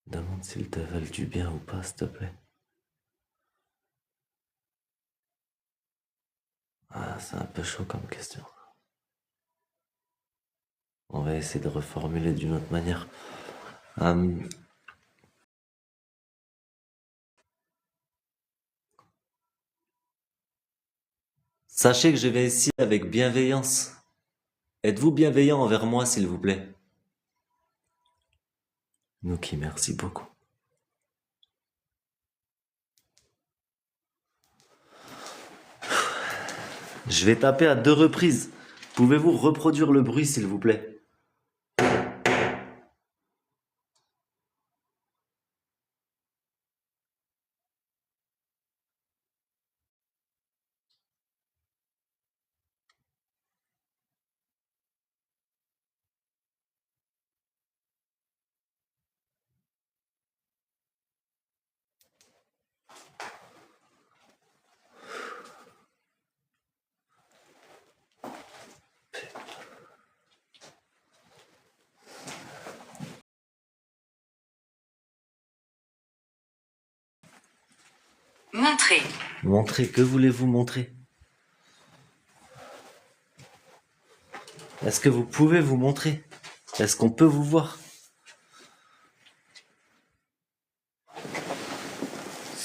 [SPEAKER 1] Demande s'ils te veulent du bien ou pas, s'il te plaît. Ah, c'est un peu chaud comme question. On va essayer de reformuler d'une autre manière. Sachez que je vais ici avec bienveillance. Êtes-vous bienveillant envers moi, s'il vous plaît? Nuki, merci beaucoup. Je vais taper à 2 reprises. Pouvez-vous reproduire le bruit, s'il vous plaît?
[SPEAKER 2] Montrer.
[SPEAKER 1] Montrer, que voulez-vous montrer? Est-ce que vous pouvez vous montrer? Est-ce qu'on peut vous voir?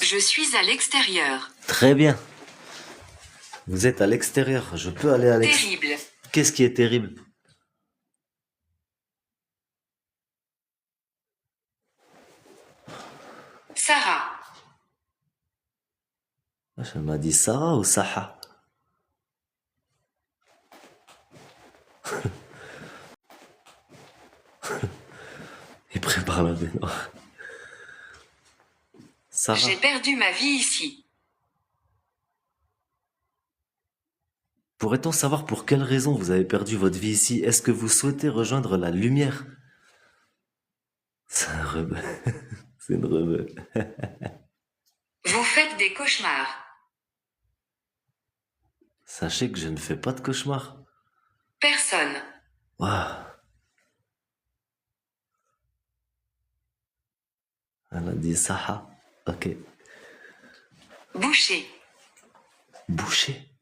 [SPEAKER 2] Je suis à l'extérieur.
[SPEAKER 1] Très bien. Vous êtes à l'extérieur, je peux aller à l'extérieur.
[SPEAKER 2] Terrible.
[SPEAKER 1] Qu'est-ce qui est terrible?
[SPEAKER 2] Sarah.
[SPEAKER 1] Elle m'a dit Sarah ou Saha? Il prépare la baignoire. Sarah.
[SPEAKER 2] J'ai perdu ma vie ici.
[SPEAKER 1] Pourrait-on savoir pour quelle raison vous avez perdu votre vie ici? Est-ce que vous souhaitez rejoindre la lumière? C'est un rebelle. C'est une rebelle.
[SPEAKER 2] Vous faites des cauchemars.
[SPEAKER 1] Sachez que je ne fais pas de cauchemar.
[SPEAKER 2] Personne.
[SPEAKER 1] Waouh. Elle a dit Saha. Ok.
[SPEAKER 2] Boucher.
[SPEAKER 1] Boucher.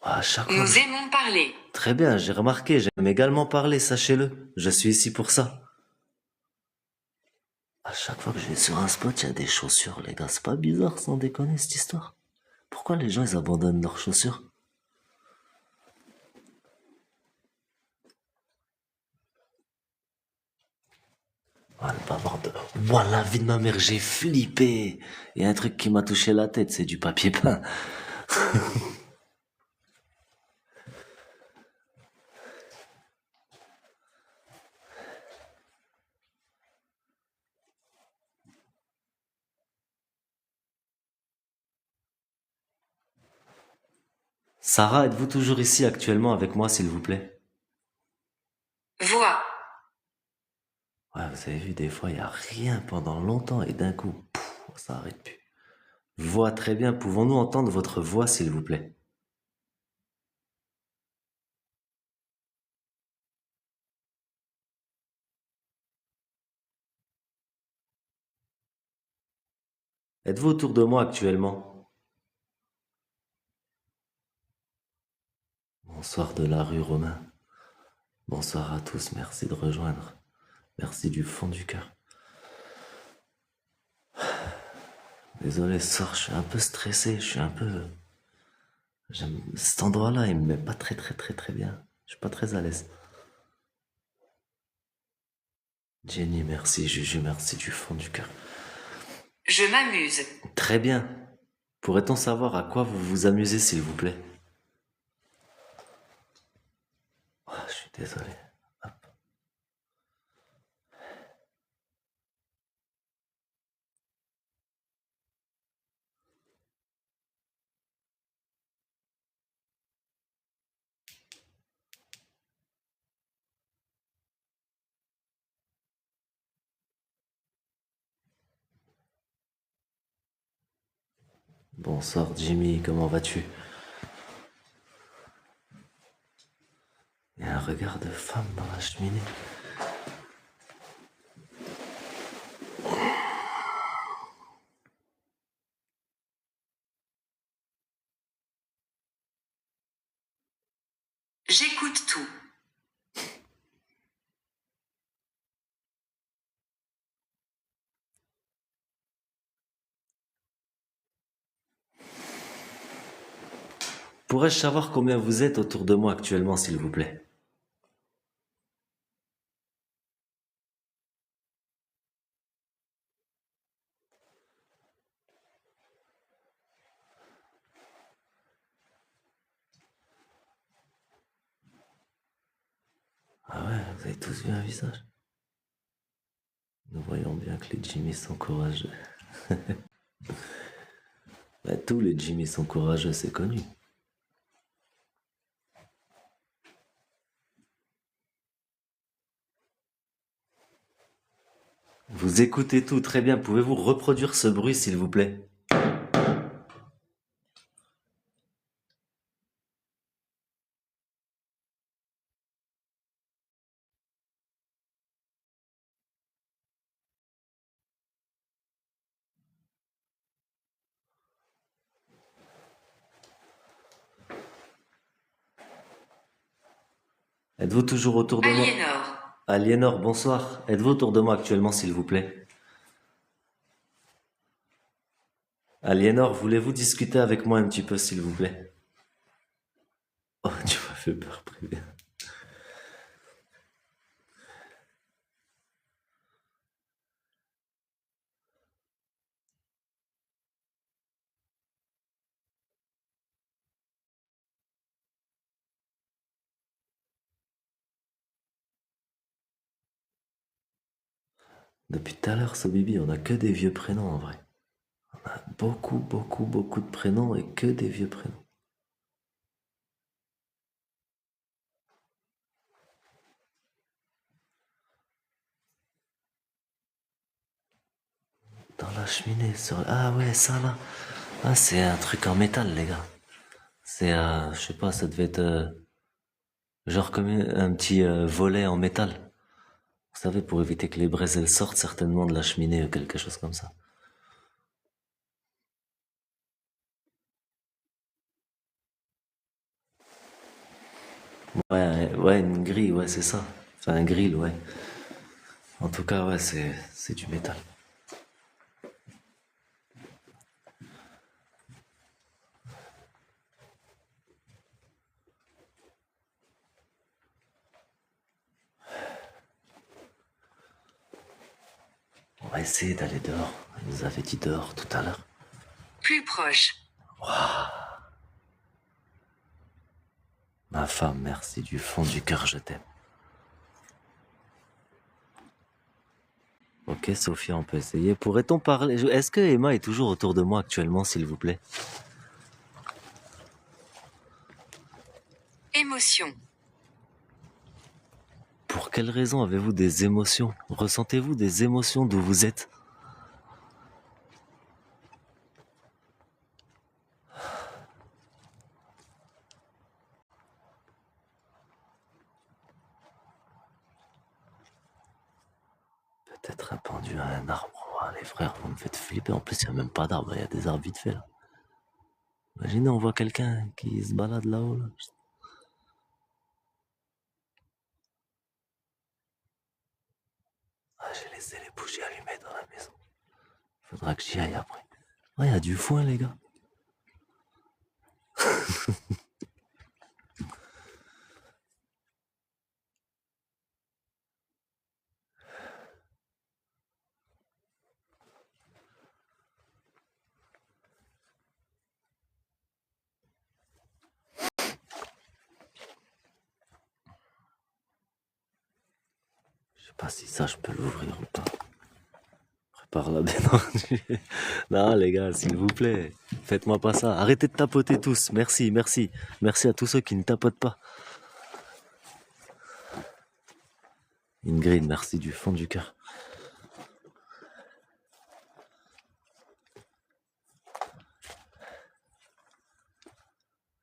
[SPEAKER 1] À chaque fois.
[SPEAKER 2] Nous aimons parler.
[SPEAKER 1] Très bien, j'ai remarqué, j'aime également parler, sachez-le. Je suis ici pour ça. À chaque fois que je vais sur un spot, il y a des chaussures, les gars. C'est pas bizarre, sans déconner, cette histoire. Pourquoi les gens, ils abandonnent leurs chaussures? Oh, le bavardeur. Moi, la vie de ma mère, j'ai flippé. Il y a un truc qui m'a touché la tête, c'est du papier peint. Sarah, êtes-vous toujours ici actuellement avec moi, s'il vous plaît?
[SPEAKER 2] Voix.
[SPEAKER 1] Ouais, vous avez vu, des fois, il n'y a rien pendant longtemps et d'un coup, pouf, ça arrête plus. Voix, très bien. Pouvons-nous entendre votre voix, s'il vous plaît? Êtes-vous autour de moi actuellement? Bonsoir de la rue Romain. Bonsoir à tous, merci de rejoindre. Merci du fond du cœur. Désolé, ce soir, je suis un peu stressé, je suis un peu... Cet endroit-là, il me met pas très bien. Je suis pas très à l'aise. Jenny, merci. Juju, merci du fond du cœur.
[SPEAKER 2] Je m'amuse.
[SPEAKER 1] Très bien. Pourrait-on savoir à quoi vous vous amusez, s'il vous plaît? Oh, je suis désolé. Hop. Bonsoir Jimmy, comment vas-tu? Il y a un regard de femme dans la cheminée.
[SPEAKER 2] J'écoute tout.
[SPEAKER 1] Pourrais-je savoir combien vous êtes autour de moi actuellement, s'il vous plaît? Ah ouais, vous avez tous vu un visage. Nous voyons bien que les Jimmy sont courageux. Bah, tous les Jimmy sont courageux, c'est connu. Vous écoutez tout, très bien. Pouvez-vous reproduire ce bruit, s'il vous plaît? Êtes-vous toujours autour de moi?
[SPEAKER 2] Aliénor.
[SPEAKER 1] Aliénor, bonsoir. Êtes-vous autour de moi actuellement, s'il vous plaît? Aliénor, voulez-vous discuter avec moi un petit peu, s'il vous plaît? Oh, tu m'as fait peur, préviens. Depuis tout à l'heure, ce Bibi, on a que des vieux prénoms en vrai. On a beaucoup, beaucoup, beaucoup de prénoms et que des vieux prénoms. Dans la cheminée, sur... Ah ouais, ça là. Ah, c'est un truc en métal, les gars. C'est, je sais pas, ça devait être genre comme un petit volet en métal. Vous savez, pour éviter que les braises elles sortent certainement de la cheminée ou quelque chose comme ça. Ouais, ouais, une grille, ouais, c'est ça. Enfin, un grill, ouais. En tout cas, ouais, c'est du métal. On va essayer d'aller dehors. Il nous avait dit dehors tout à l'heure.
[SPEAKER 2] Plus proche.
[SPEAKER 1] Ma femme, merci du fond du cœur, je t'aime. Ok, Sophia, on peut essayer. Pourrait-on parler... Est-ce que Emma est toujours autour de moi actuellement, s'il vous plaît?
[SPEAKER 2] Émotion.
[SPEAKER 1] Pour quelle raison avez-vous des émotions? Ressentez-vous des émotions d'où vous êtes? Peut-être un pendu à un arbre. Oh, les frères, vous me faites flipper. En plus, il n'y a même pas d'arbre, il y a des arbres vite fait là. Imaginez, on voit quelqu'un qui se balade là-haut. Là. Ah, j'ai laissé les bougies allumées dans la maison. Faudra que j'y aille après. Ah, il y a du foin, les gars. Je sais pas si ça, je peux l'ouvrir ou pas. Prépare la baignoire. Non, les gars, s'il vous plaît, faites-moi pas ça. Arrêtez de tapoter tous. Merci, merci. Merci à tous ceux qui ne tapotent pas. Ingrid, merci du fond du cœur.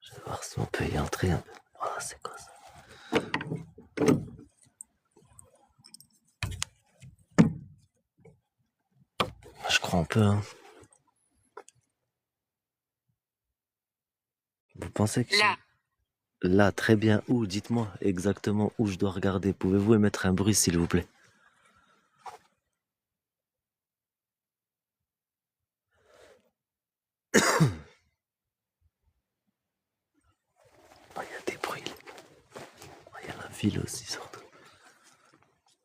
[SPEAKER 1] Je vais voir si on peut y entrer un peu. Oh, c'est quoi ça? Je crois un peu, hein. Vous pensez que...
[SPEAKER 2] Là.
[SPEAKER 1] Là, très bien. Où? Dites-moi exactement où je dois regarder. Pouvez-vous émettre un bruit, s'il vous plaît? Oh, il y a des bruits. Oh, il y a la ville aussi, surtout.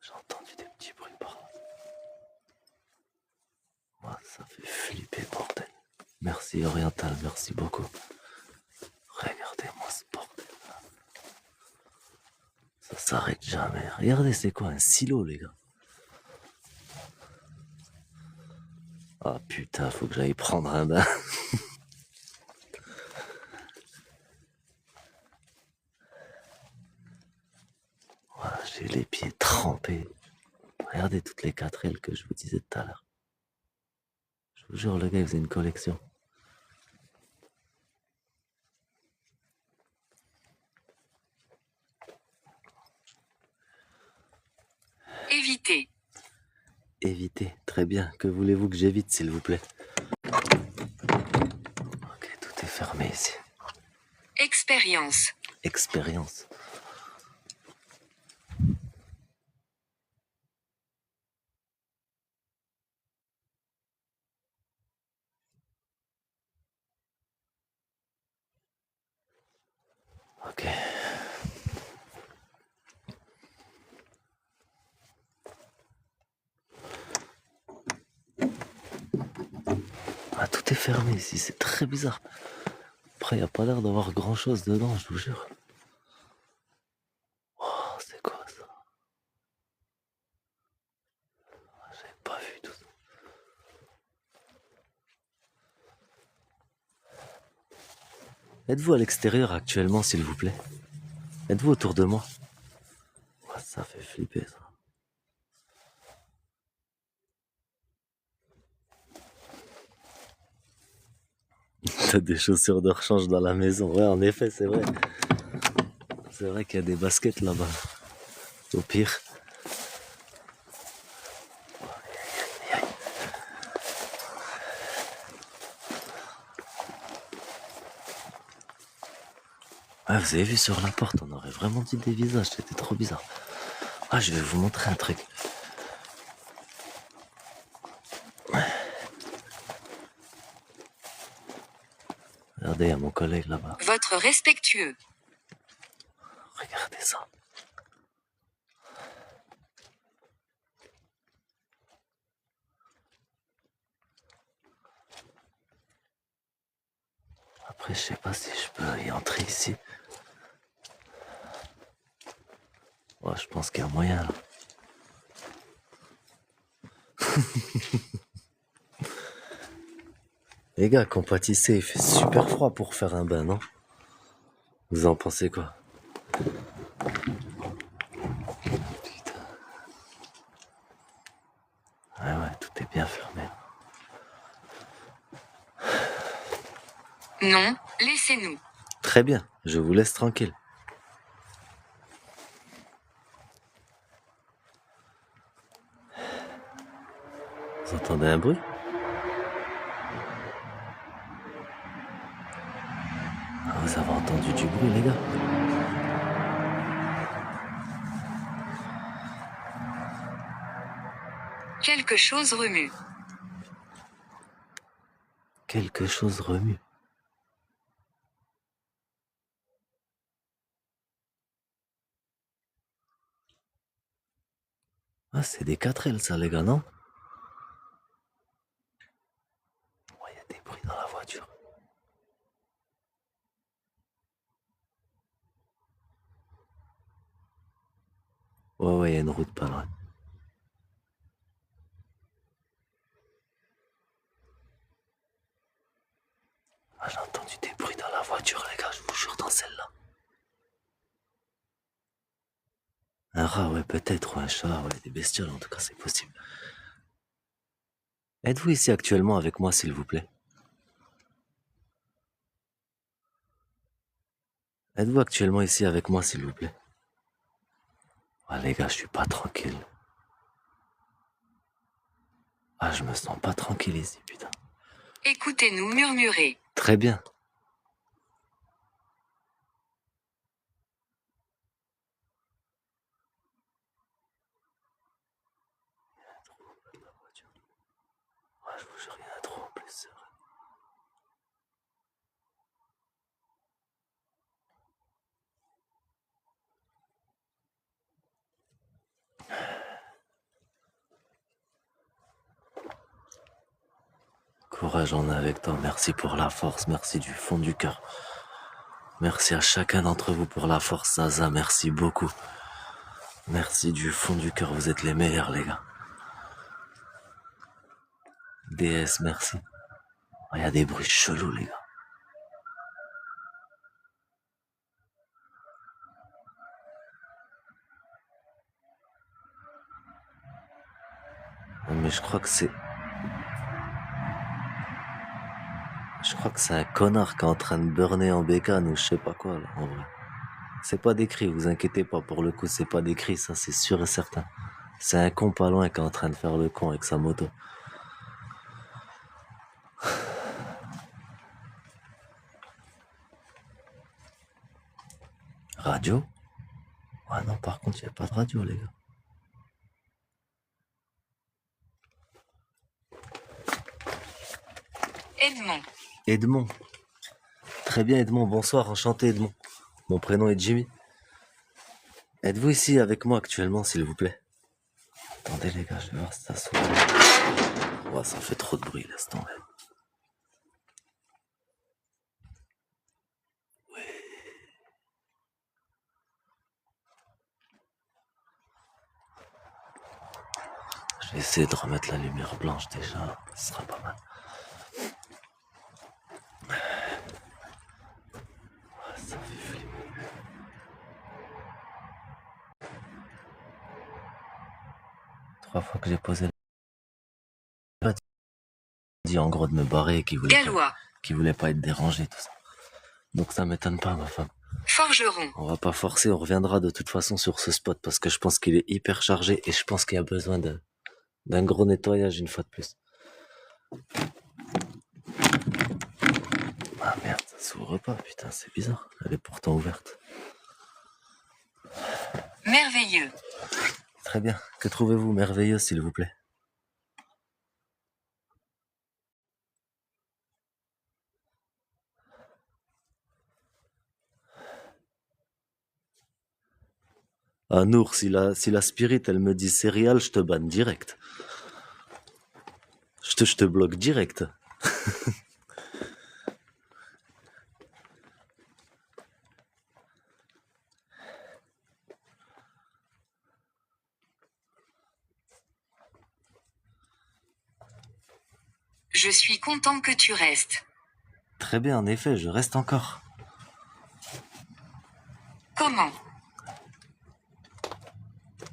[SPEAKER 1] J'ai entendu des petits bruits par là. Moi, ça fait flipper, bordel. Merci, Oriental, merci beaucoup. Regardez-moi ce bordel. Ça s'arrête jamais. Regardez, c'est quoi un silo, les gars? Ah putain, faut que j'aille prendre un bain. Voilà, j'ai les pieds trempés. Regardez toutes les 4L que je vous disais tout à l'heure. Je vous jure, le gars, il faisait une collection.
[SPEAKER 2] Éviter.
[SPEAKER 1] Éviter, très bien. Que voulez-vous que j'évite, s'il vous plaît? Ok, tout est fermé ici.
[SPEAKER 2] Expérience.
[SPEAKER 1] Expérience. Ok. Ah, tout est fermé ici, c'est très bizarre. Après, il n'y a pas l'air d'avoir grand-chose dedans, je vous jure. Oh, c'est quoi ça? Êtes-vous à l'extérieur actuellement, s'il vous plaît? Êtes-vous autour de moi? Ouais, ça fait flipper, ça. T'as des chaussures de rechange dans la maison. Ouais, en effet, c'est vrai. C'est vrai qu'il y a des baskets là-bas. Au pire. Ah, vous avez vu sur la porte, on aurait vraiment dit des visages, c'était trop bizarre. Ah, je vais vous montrer un truc. Regardez, il y a mon collègue là-bas.
[SPEAKER 2] Votre respectueux.
[SPEAKER 1] Regardez ça. Après, je sais pas si je peux y entrer ici. Ouais, je pense qu'il y a moyen là. Les gars, compatissez, il fait super froid pour faire un bain, non? Vous en pensez quoi? Putain. Ouais, tout est bien fermé.
[SPEAKER 2] Non, laissez-nous.
[SPEAKER 1] Très bien, je vous laisse tranquille. Vous entendez un bruit? Ah, vous avez entendu du bruit, les gars?
[SPEAKER 2] Quelque chose remue.
[SPEAKER 1] Quelque chose remue. Ah, c'est des 4L, ça, les gars, non? Oh, il y a des bruits dans la voiture. Ouais, il y a une route pas loin. Ah, j'ai entendu des bruits dans la voiture, les gars, je vous jure, dans celle-là. Un rat, ouais, peut-être, ou un chat, ouais, des bestioles, en tout cas, c'est possible. Êtes-vous ici actuellement avec moi, s'il vous plaît? Êtes-vous actuellement ici avec moi, s'il vous plaît? Ah, les gars, je suis pas tranquille. Ah, je me sens pas tranquille ici, putain.
[SPEAKER 2] Écoutez-nous murmurer.
[SPEAKER 1] Très bien. Ouais, je vous jure, il y en a trop en plus, c'est vrai. Courage, on est avec toi. Merci pour la force. Merci du fond du cœur. Merci à chacun d'entre vous pour la force, Zaza. Merci beaucoup. Merci du fond du cœur. Vous êtes les meilleurs, les gars. DS, merci. Oh, il y a des bruits chelous, les gars. Mais je crois que c'est... Je crois que c'est un connard qui est en train de burner en bécane ou je sais pas quoi, là, en vrai. C'est pas décrit, vous inquiétez pas, pour le coup, c'est pas décrit, ça, c'est sûr et certain. C'est un con pas loin qui est en train de faire le con avec sa moto. Radio? Ah non, par contre, il n'y a pas de radio, les gars.
[SPEAKER 2] Edmond.
[SPEAKER 1] Edmond. Très bien, Edmond. Bonsoir, enchanté, Edmond. Mon prénom est Jimmy. Êtes-vous ici avec moi actuellement, s'il vous plaît? Attendez, les gars, je vais voir si ça s'ouvre. Oh, ça fait trop de bruit, laisse tomber. Je vais essayer de remettre la lumière blanche déjà, ce sera pas mal. 3 fois que j'ai posé la dit en gros de me barrer et
[SPEAKER 2] Gallois.
[SPEAKER 1] qu'il voulait pas être dérangé, tout ça. Donc ça m'étonne pas, ma femme.
[SPEAKER 2] Forgeron.
[SPEAKER 1] On va pas forcer, on reviendra de toute façon sur ce spot parce que je pense qu'il est hyper chargé et je pense qu'il y a besoin d'un gros nettoyage une fois de plus. Ah merde, ça s'ouvre pas, putain, c'est bizarre. Elle est pourtant ouverte.
[SPEAKER 2] Merveilleux.
[SPEAKER 1] Très bien. Que trouvez-vous merveilleux, s'il vous plaît? Ah, Nour, si la spirit, elle me dit céréales, je te banne direct. Je te bloque direct.
[SPEAKER 2] Je suis content que tu restes.
[SPEAKER 1] Très bien, en effet, je reste encore.
[SPEAKER 2] Comment?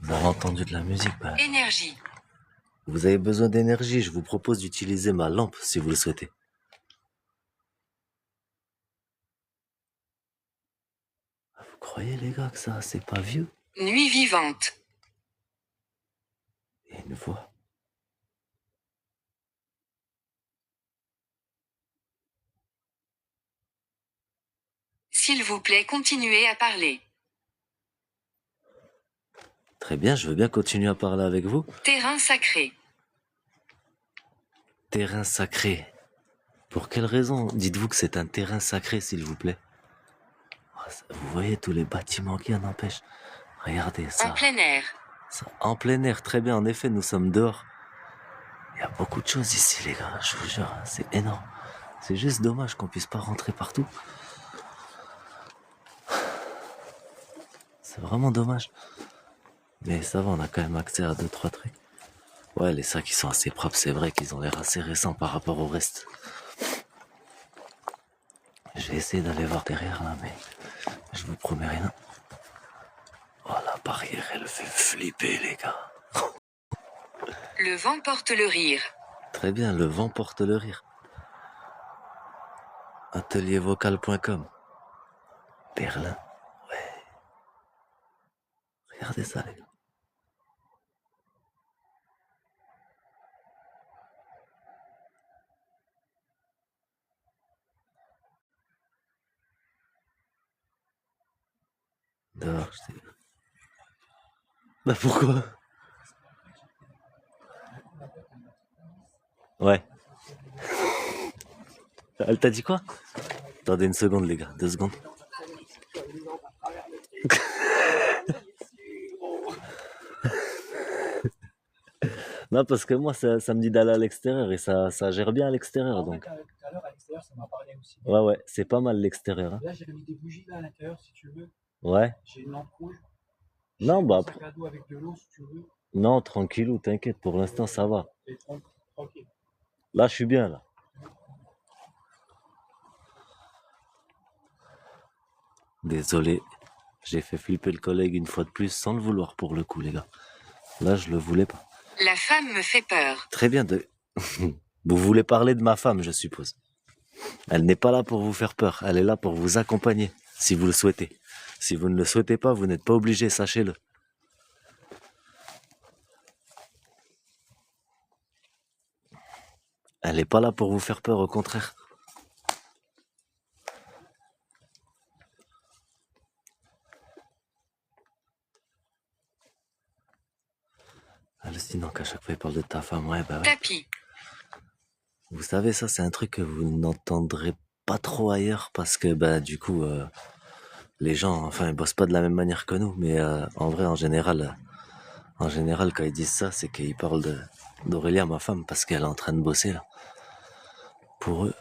[SPEAKER 1] Vous avez entendu de la musique, bah,
[SPEAKER 2] Énergie.
[SPEAKER 1] vous avez besoin d'énergie, je vous propose d'utiliser ma lampe si vous le souhaitez. Vous croyez les gars que ça, c'est pas vieux?
[SPEAKER 2] Nuit vivante.
[SPEAKER 1] Il y a une voix.
[SPEAKER 2] S'il vous plaît, continuez à parler.
[SPEAKER 1] Très bien, je veux bien continuer à parler avec vous.
[SPEAKER 2] Terrain sacré.
[SPEAKER 1] Terrain sacré. Pour quelle raison dites-vous que c'est un terrain sacré, s'il vous plaît? Vous voyez tous les bâtiments qui en empêchent. Regardez ça.
[SPEAKER 2] En plein air.
[SPEAKER 1] Ça. En plein air, très bien, en effet, nous sommes dehors. Il y a beaucoup de choses ici, les gars, je vous jure, c'est énorme. C'est juste dommage qu'on puisse pas rentrer partout. C'est vraiment dommage. Mais ça va, on a quand même accès à 2-3 trucs. Ouais, les sacs, ils sont assez propres, c'est vrai qu'ils ont l'air assez récents par rapport au reste. Je vais essayer d'aller voir derrière, là, mais je vous promets rien. Oh, la barrière, elle fait flipper, les gars.
[SPEAKER 2] Le vent porte le rire.
[SPEAKER 1] Très bien, le vent porte le rire. Ateliervocal.com. Berlin. Ouais. Regardez ça, les gars. Dehors, je sais. Bah pourquoi? Ouais. Elle t'a dit quoi? Attendez une seconde, les gars. 2 secondes. Non, parce que moi, ça me dit d'aller à l'extérieur et ça gère bien à l'extérieur, donc.
[SPEAKER 3] Tout à l'heure, à l'extérieur, ça m'a parlé aussi.
[SPEAKER 1] Ouais, ouais, c'est pas mal l'extérieur. Hein.
[SPEAKER 3] Là, j'ai mis des bougies là à l'intérieur, si tu veux.
[SPEAKER 1] Ouais.
[SPEAKER 3] J'ai une lampe rouge.
[SPEAKER 1] Non,
[SPEAKER 3] J'ai
[SPEAKER 1] bah,
[SPEAKER 3] un sac à dos avec de l'eau, si tu veux.
[SPEAKER 1] non, tranquillou, t'inquiète, pour l'instant, ça va.
[SPEAKER 3] Et tranquille.
[SPEAKER 1] Là, je suis bien, là. Désolé, j'ai fait flipper le collègue une fois de plus, sans le vouloir pour le coup, les gars. Là, je le voulais pas.
[SPEAKER 2] La femme me fait peur.
[SPEAKER 1] Très bien, vous voulez parler de ma femme, je suppose. Elle n'est pas là pour vous faire peur, elle est là pour vous accompagner, si vous le souhaitez. Si vous ne le souhaitez pas, vous n'êtes pas obligé, sachez-le. Elle n'est pas là pour vous faire peur, au contraire. Hallucinant qu'à chaque fois il parle de ta femme, ouais, bah ouais.
[SPEAKER 2] Tapis.
[SPEAKER 1] Vous savez, ça c'est un truc que vous n'entendrez pas trop ailleurs parce que bah du coup les gens, enfin ils bossent pas de la même manière que nous, mais en vrai en général quand ils disent ça, c'est qu'ils parlent d'Aurélia, ma femme, parce qu'elle est en train de bosser là. Pour eux.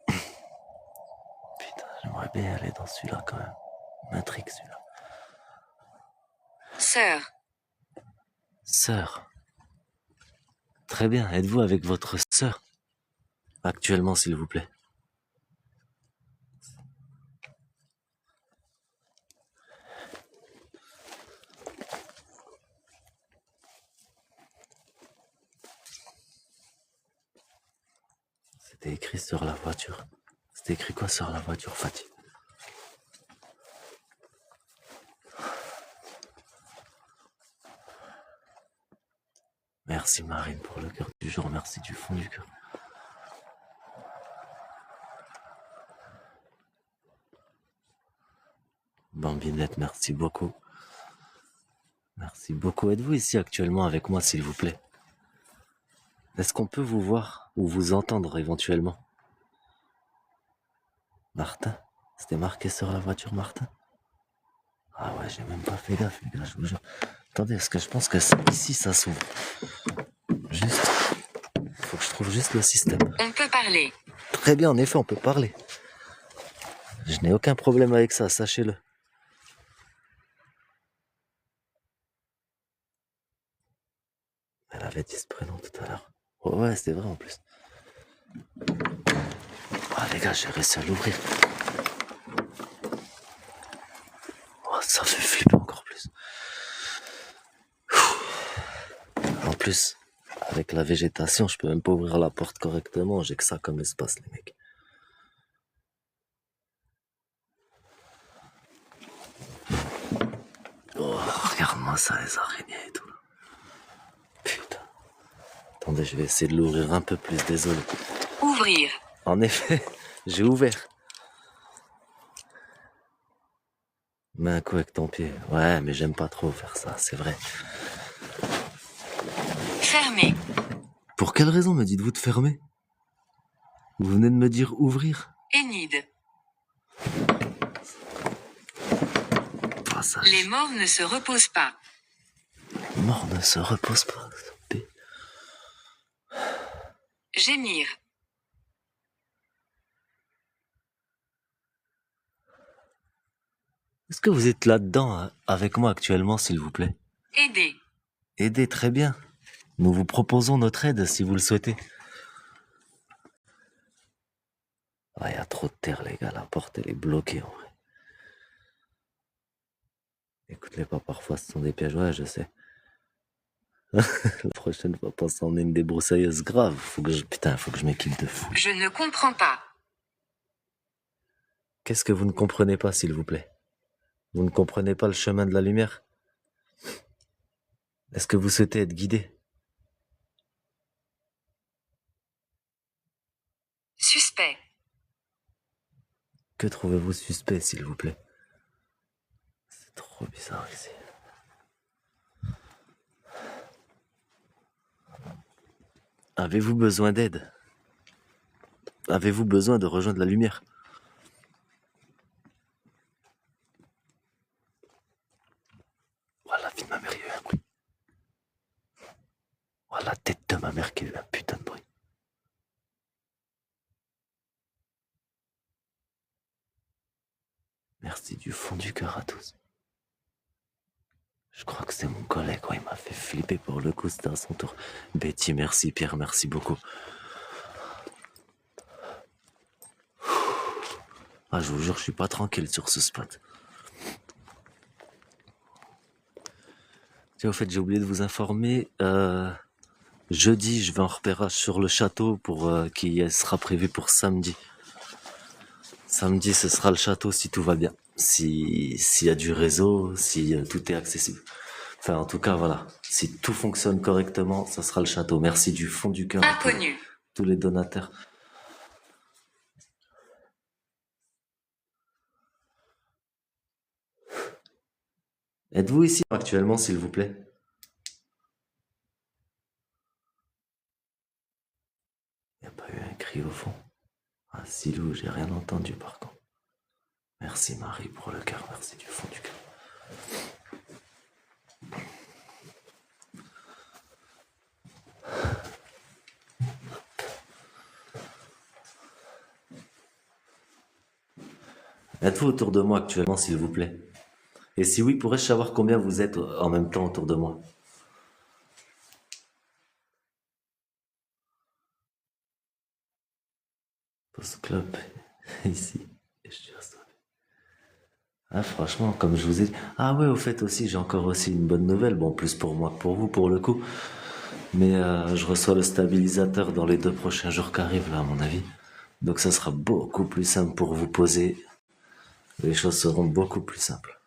[SPEAKER 1] Putain, j'aimerais bien aller dans celui-là quand même. Matrix celui-là.
[SPEAKER 2] Sœur.
[SPEAKER 1] Sœur. Très bien, êtes-vous avec votre sœur actuellement, s'il vous plaît? C'était écrit sur la voiture. C'était écrit quoi sur la voiture, Fatih? Merci Marine pour le cœur du jour, merci du fond du cœur. Bambinette, merci beaucoup. Merci beaucoup. Êtes-vous ici actuellement avec moi, s'il vous plaît? Est-ce qu'on peut vous voir ou vous entendre éventuellement? Martin? C'était marqué sur la voiture, Martin? Ah ouais, j'ai même pas fait gaffe, les gars, je vous jure. Attendez, parce que je pense que ici, ça s'ouvre. Juste. Faut que je trouve juste le système.
[SPEAKER 2] On peut parler.
[SPEAKER 1] Très bien, en effet, on peut parler. Je n'ai aucun problème avec ça, sachez-le. Elle avait dit ce prénom tout à l'heure. Oh ouais, c'est vrai en plus. Ah les gars, j'ai réussi à l'ouvrir. Oh, ça fait flipper encore plus. En plus, avec la végétation, je peux même pas ouvrir la porte correctement. J'ai que ça comme espace, les mecs. Oh, regarde-moi ça, les araignées et tout. Putain. Attendez, je vais essayer de l'ouvrir un peu plus, désolé.
[SPEAKER 2] Ouvrir.
[SPEAKER 1] En effet, j'ai ouvert. Mets un coup avec ton pied. Ouais, mais j'aime pas trop faire ça, c'est vrai.
[SPEAKER 2] Fermer.
[SPEAKER 1] Pour quelle raison me dites-vous de fermer? Vous venez de me dire ouvrir.
[SPEAKER 2] Énide.
[SPEAKER 1] Passage.
[SPEAKER 2] Les morts ne se reposent pas.
[SPEAKER 1] Les morts ne se reposent pas.
[SPEAKER 2] Gémir.
[SPEAKER 1] Est-ce que vous êtes là-dedans avec moi actuellement, s'il vous plaît?
[SPEAKER 2] Aider.
[SPEAKER 1] Aidez, très bien. Nous vous proposons notre aide si vous le souhaitez. Ah, il y a trop de terre, les gars. La porte, elle est bloquée, en vrai. Écoute-les pas, parfois, ce sont des pièges. Ouais, je sais. La prochaine fois, pas s'en est une débroussailleuse grave. Putain, faut que je m'équipe de fou.
[SPEAKER 2] Je ne comprends pas.
[SPEAKER 1] Qu'est-ce que vous ne comprenez pas, s'il vous plaît? Vous ne comprenez pas le chemin de la lumière? Est-ce que vous souhaitez être guidé?
[SPEAKER 2] Suspect.
[SPEAKER 1] Que trouvez-vous suspect, s'il vous plaît? C'est trop bizarre ici. Avez-vous besoin d'aide? Avez-vous besoin de rejoindre la lumière? Voilà, la vie de ma mère, il y a eu un bruit. Voilà la tête de ma mère qui a eu un putain de bruit. Merci du fond du cœur à tous. Je crois que c'est mon collègue, il m'a fait flipper pour le coup, c'était à son tour. Betty, merci, Pierre, merci beaucoup. Ah, je vous jure, je suis pas tranquille sur ce spot. Tiens, au fait, j'ai oublié de vous informer. Jeudi, je vais en repérage sur le château qui sera prévu pour samedi. Samedi, ce sera le château si tout va bien. S'il y a du réseau, si tout est accessible. Enfin, en tout cas, voilà. Si tout fonctionne correctement, ça sera le château. Merci du fond du cœur.
[SPEAKER 2] Inconnu.
[SPEAKER 1] Tous les donateurs. Êtes-vous ici actuellement, s'il vous plaît? Il n'y a pas eu un cri au fond. Ah, Silou, j'ai rien entendu par contre. Merci Marie pour le cœur, merci du fond du cœur. Êtes-vous autour de moi actuellement, s'il vous plaît? Et si oui, pourrais-je savoir combien vous êtes en même temps autour de moi? Post club, ici. Ah, franchement, comme je vous ai dit. Ah ouais, au fait aussi, j'ai encore aussi une bonne nouvelle. Bon, plus pour moi que pour vous, pour le coup. Mais je reçois le stabilisateur dans les 2 prochains jours qui arrivent, là, à mon avis. Donc ça sera beaucoup plus simple pour vous poser. Les choses seront beaucoup plus simples.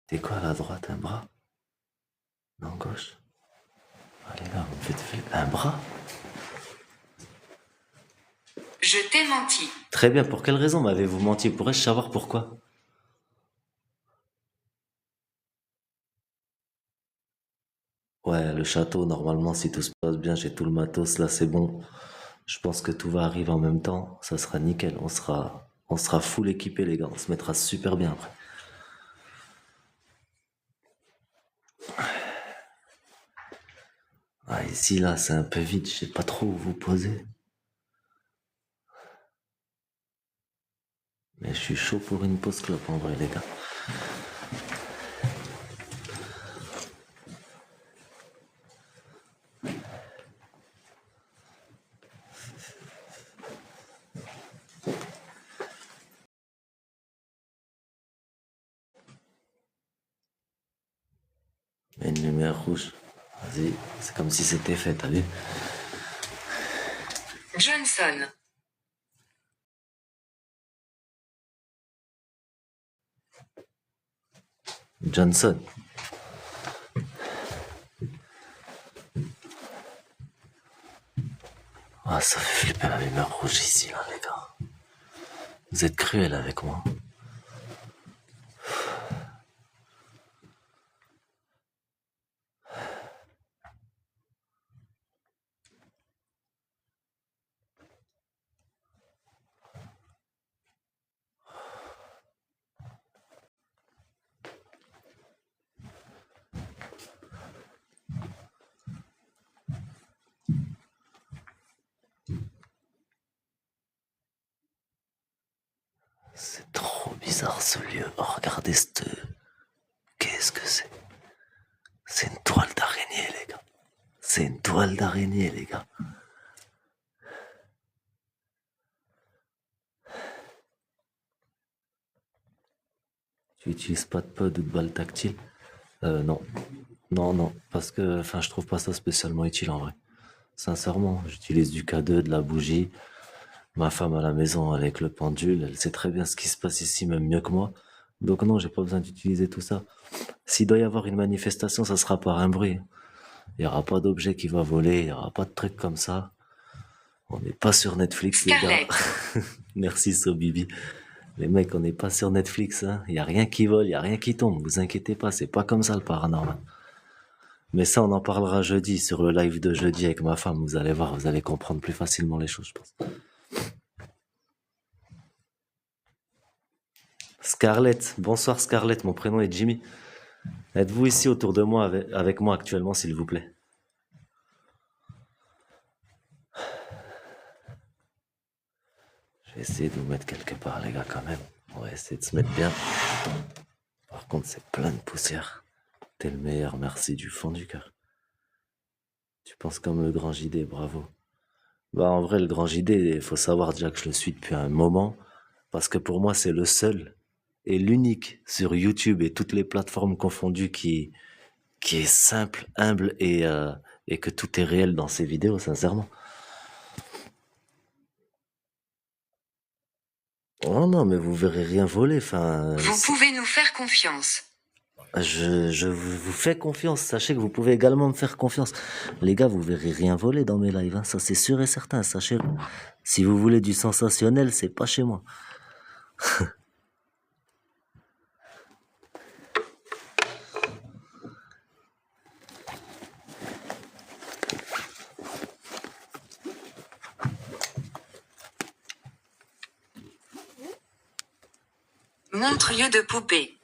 [SPEAKER 1] T'es quoi à la droite, un bras? Non, gauche. Allez là, vous me faites un bras?
[SPEAKER 2] Je t'ai menti.
[SPEAKER 1] Très bien, pour quelle raison m'avez-vous menti? Pourrais-je savoir pourquoi? Ouais, le château, normalement, si tout se passe bien, j'ai tout le matos, là, c'est bon. Je pense que tout va arriver en même temps, ça sera nickel. On sera full équipé, les gars. On se mettra super bien après. Ah, ici, là, c'est un peu vide, je sais pas trop où vous poser. Mais je suis chaud pour une pause clope, en vrai, les gars. Mais une lumière rouge. Vas-y, c'est comme si c'était fait, t'as vu?
[SPEAKER 2] Johnson.
[SPEAKER 1] Johnson. Ah, ça fait flipper la lumière rouge ici, là, les gars. Vous êtes cruels avec moi. C'est trop bizarre ce lieu. Oh, regardez cette... Qu'est-ce que c'est? C'est une toile d'araignée, les gars. C'est une toile d'araignée, les gars. Tu utilises pas de pod ou de balle tactile? Non. Non, non. Parce que, enfin, je trouve pas ça spécialement utile, en vrai. Sincèrement, j'utilise du K2, de la bougie. Ma femme à la maison avec le pendule, elle sait très bien ce qui se passe ici, même mieux que moi. Donc non, j'ai pas besoin d'utiliser tout ça. S'il doit y avoir une manifestation, ça sera par un bruit. Il y aura pas d'objet qui va voler, il y aura pas de trucs comme ça. On n'est pas sur Netflix, les gars.
[SPEAKER 2] Scarlett.
[SPEAKER 1] Merci, Sobibi. Les mecs, on n'est pas sur Netflix, hein. Il y a rien qui vole, il y a rien qui tombe. Vous inquiétez pas, c'est pas comme ça le paranormal. Mais ça, on en parlera jeudi, sur le live de jeudi avec ma femme. Vous allez voir, vous allez comprendre plus facilement les choses, je pense. Scarlett, bonsoir Scarlett, mon prénom est Jimmy. Êtes-vous ici autour de moi avec moi actuellement, s'il vous plaît? Je vais essayer de vous mettre quelque part, les gars, quand même. On va essayer de se mettre bien. Par contre, c'est plein de poussière. T'es le meilleur, merci du fond du cœur. Tu penses comme le grand JD, bravo. Bah, en vrai, le grand JD, il faut savoir déjà que je le suis depuis un moment. Parce que pour moi, c'est le seul et l'unique sur YouTube et toutes les plateformes confondues qui est simple, humble et que tout est réel dans ses vidéos, sincèrement. Oh non, mais vous verrez rien voler, enfin...
[SPEAKER 2] Vous pouvez nous faire confiance.
[SPEAKER 1] Je vous fais confiance, sachez que vous pouvez également me faire confiance. Les gars, vous verrez rien voler dans mes lives, hein. Ça c'est sûr et certain, sachez-le. Si vous voulez du sensationnel, c'est pas chez moi.
[SPEAKER 2] Montre-lieu de poupée.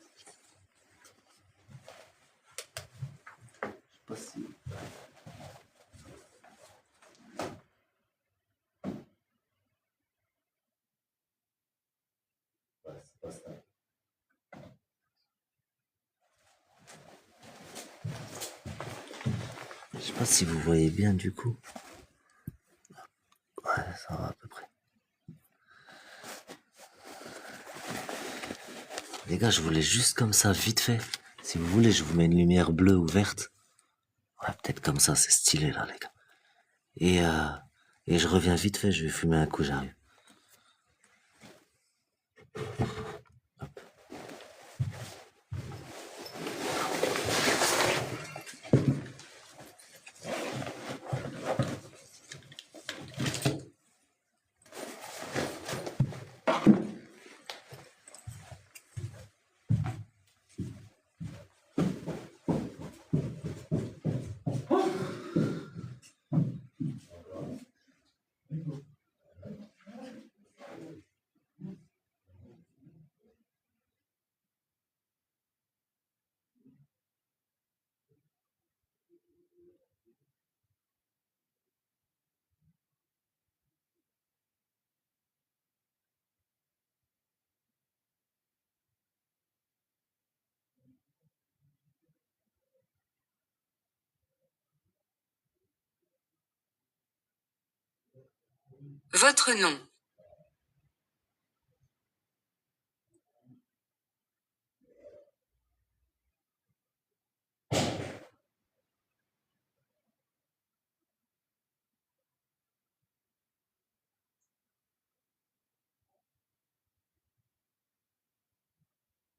[SPEAKER 1] Je sais pas si vous voyez bien du coup. Ouais, ça va à peu près. Les gars, je voulais juste comme ça, vite fait. Si vous voulez, je vous mets une lumière bleue ou verte. Ouais, peut-être comme ça, c'est stylé là, les gars. Et, euh, et je reviens vite fait, je vais fumer un coup, j'arrive.
[SPEAKER 2] Votre nom.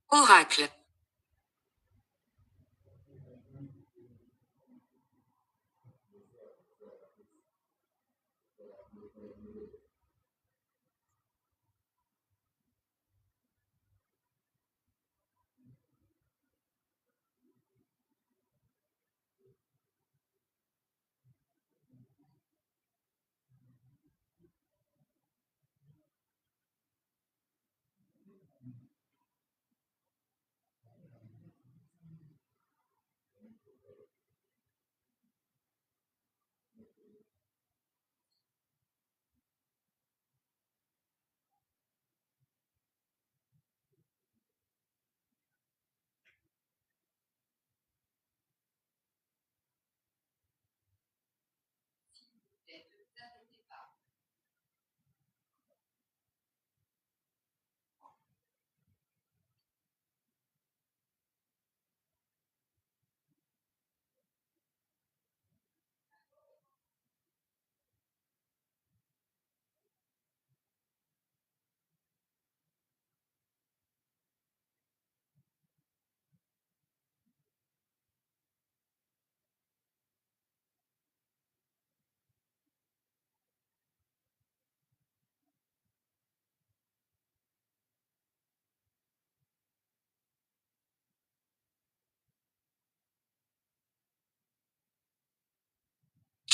[SPEAKER 2] Oracle.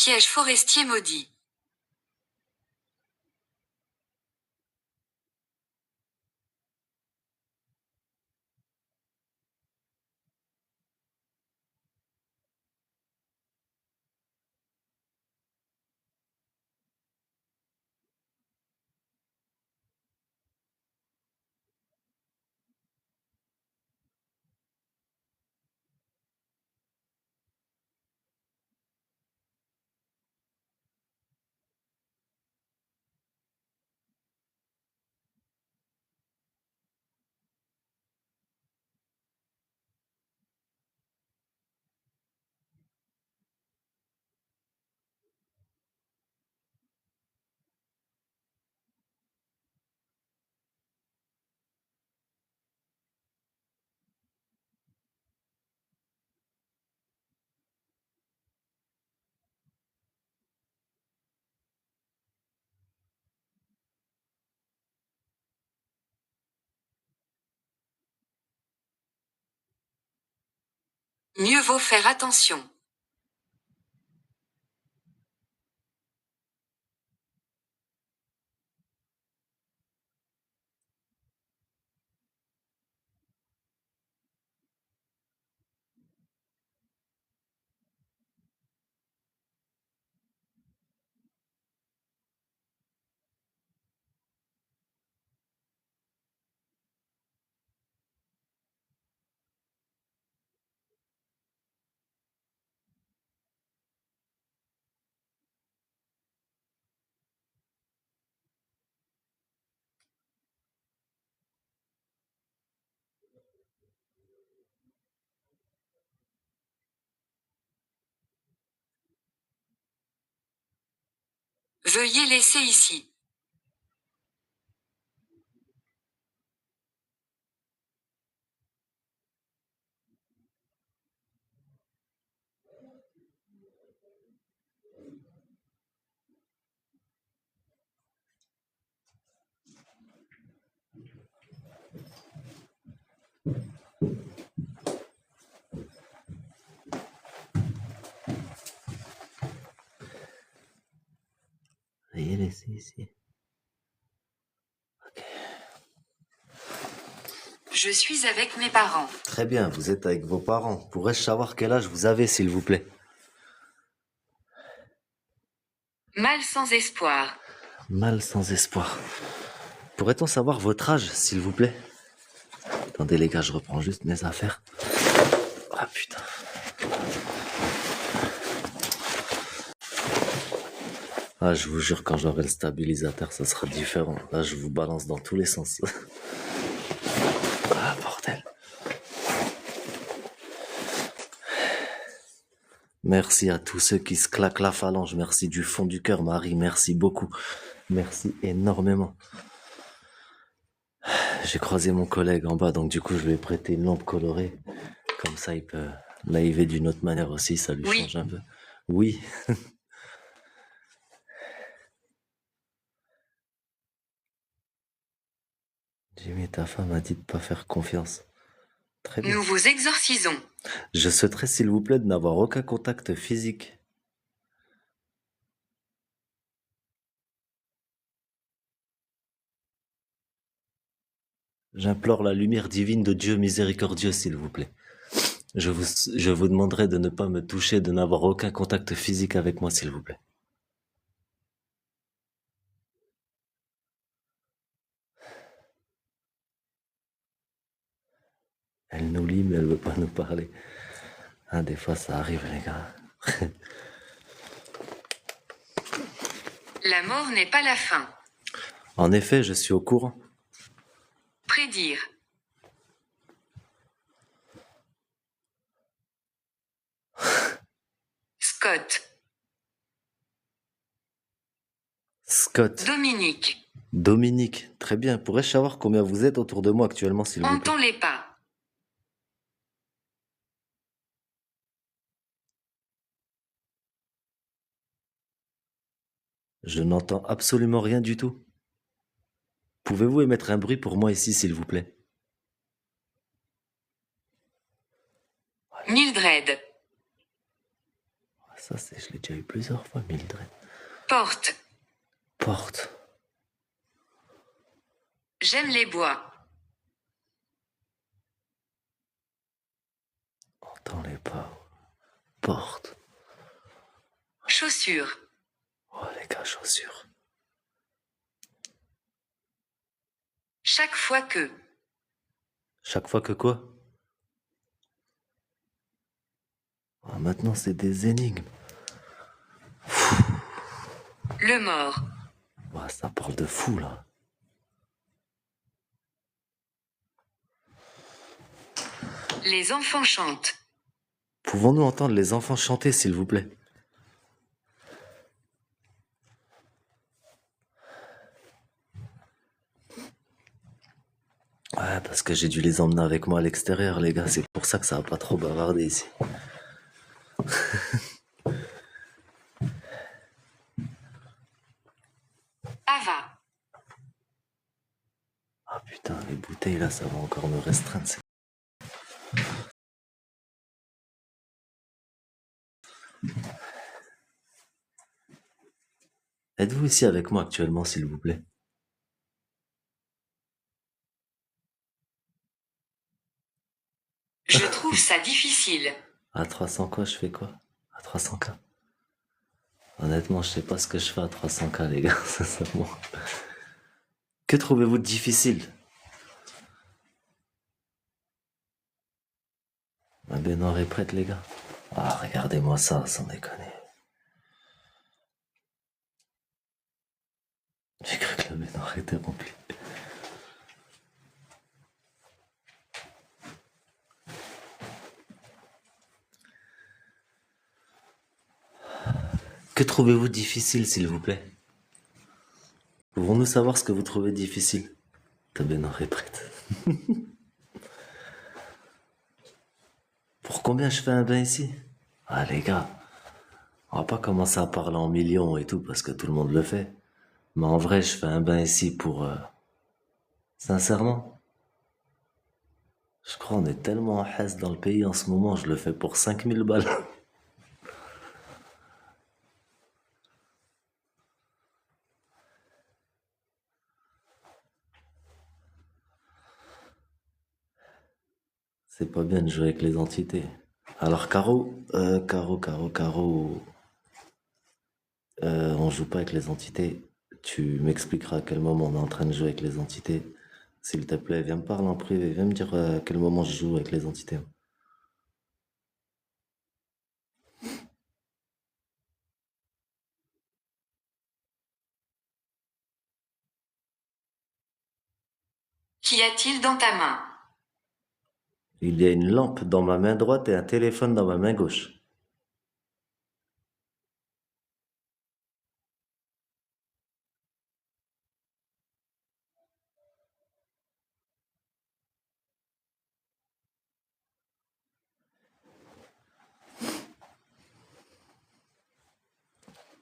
[SPEAKER 2] Piège forestier maudit. Mieux vaut faire attention. Veuillez laisser ici.
[SPEAKER 1] Veuillez laisser ici.
[SPEAKER 2] Je suis avec mes parents.
[SPEAKER 1] Très bien, vous êtes avec vos parents. Pourrais-je savoir quel âge vous avez, s'il vous plaît?
[SPEAKER 2] Mal sans espoir.
[SPEAKER 1] Mal sans espoir. Pourrait-on savoir votre âge, s'il vous plaît? Attendez les gars, je reprends juste mes affaires. Ah putain. Ah, je vous jure, quand j'aurai le stabilisateur, ça sera différent. Là, je vous balance dans tous les sens. Ah, bordel. Merci à tous ceux qui se claquent la phalange. Merci du fond du cœur, Marie. Merci beaucoup. Merci énormément. J'ai croisé mon collègue en bas, donc du coup, je lui ai prêté une lampe colorée. Comme ça, il peut naïver d'une autre manière aussi. Ça lui
[SPEAKER 2] Oui.
[SPEAKER 1] change un peu. Oui. Jimmy, ta femme a dit de pas faire confiance. Très bien.
[SPEAKER 2] Nous vous exorcisons.
[SPEAKER 1] Je souhaiterais, s'il vous plaît, de n'avoir aucun contact physique. J'implore la lumière divine de Dieu miséricordieux, s'il vous plaît. Je vous demanderai de ne pas me toucher, de n'avoir aucun contact physique avec moi, s'il vous plaît. Elle nous lit, mais elle veut pas nous parler. Ah, des fois, ça arrive, les gars.
[SPEAKER 2] La mort n'est pas la fin.
[SPEAKER 1] En effet, je suis au courant.
[SPEAKER 2] Prédire. Scott.
[SPEAKER 1] Scott.
[SPEAKER 2] Dominique.
[SPEAKER 1] Dominique. Très bien. Pourrais-je savoir combien vous êtes autour de moi actuellement, s'il vous plaît?
[SPEAKER 2] Entends les pas.
[SPEAKER 1] Je n'entends absolument rien du tout. Pouvez-vous émettre un bruit pour moi ici, s'il vous plaît?
[SPEAKER 2] Mildred.
[SPEAKER 1] Ça, je l'ai déjà eu plusieurs fois, Mildred.
[SPEAKER 2] Porte.
[SPEAKER 1] Porte.
[SPEAKER 2] J'aime les bois.
[SPEAKER 1] Entends les pas. Porte.
[SPEAKER 2] Chaussures.
[SPEAKER 1] Oh, les gars, chaussures.
[SPEAKER 2] Chaque fois que.
[SPEAKER 1] Chaque fois que quoi? Ah, maintenant, c'est des énigmes.
[SPEAKER 2] Le mort.
[SPEAKER 1] Ah, ça parle de fou, là.
[SPEAKER 2] Les enfants chantent.
[SPEAKER 1] Pouvons-nous entendre les enfants chanter, s'il vous plaît? Ouais, parce que j'ai dû les emmener avec moi à l'extérieur, les gars. C'est pour ça que ça va pas trop bavarder ici.
[SPEAKER 2] Ava.
[SPEAKER 1] Ah putain, les bouteilles là, ça va encore me restreindre. Êtes-vous ici avec moi actuellement, s'il vous plaît?
[SPEAKER 2] Je trouve ça difficile.
[SPEAKER 1] À 300 quoi, je fais quoi? À 300K? Honnêtement, je sais pas ce que je fais à 300K, les gars, sincèrement. Que trouvez-vous de difficile? Un baignoire est prête, les gars. Ah, regardez-moi ça, sans déconner. J'ai cru que la baignoire était remplie. Que trouvez-vous difficile, s'il vous plaît? Pouvons-nous savoir ce que vous trouvez difficile? Tabenor est prête. Pour combien je fais un bain ici? Ah les gars, on va pas commencer à parler en millions et tout parce que tout le monde le fait. Mais en vrai, je fais un bain ici pour... Sincèrement, je crois on est tellement en haisse dans le pays en ce moment, je le fais pour 5 000 balles. C'est pas bien de jouer avec les entités. Alors Caro, on joue pas avec les entités. Tu m'expliqueras à quel moment on est en train de jouer avec les entités. S'il te plaît, viens me parler en privé, viens me dire à quel moment je joue avec les entités.
[SPEAKER 2] Qu'y a-t-il dans ta main?
[SPEAKER 1] Il y a une lampe dans ma main droite et un téléphone dans ma main gauche.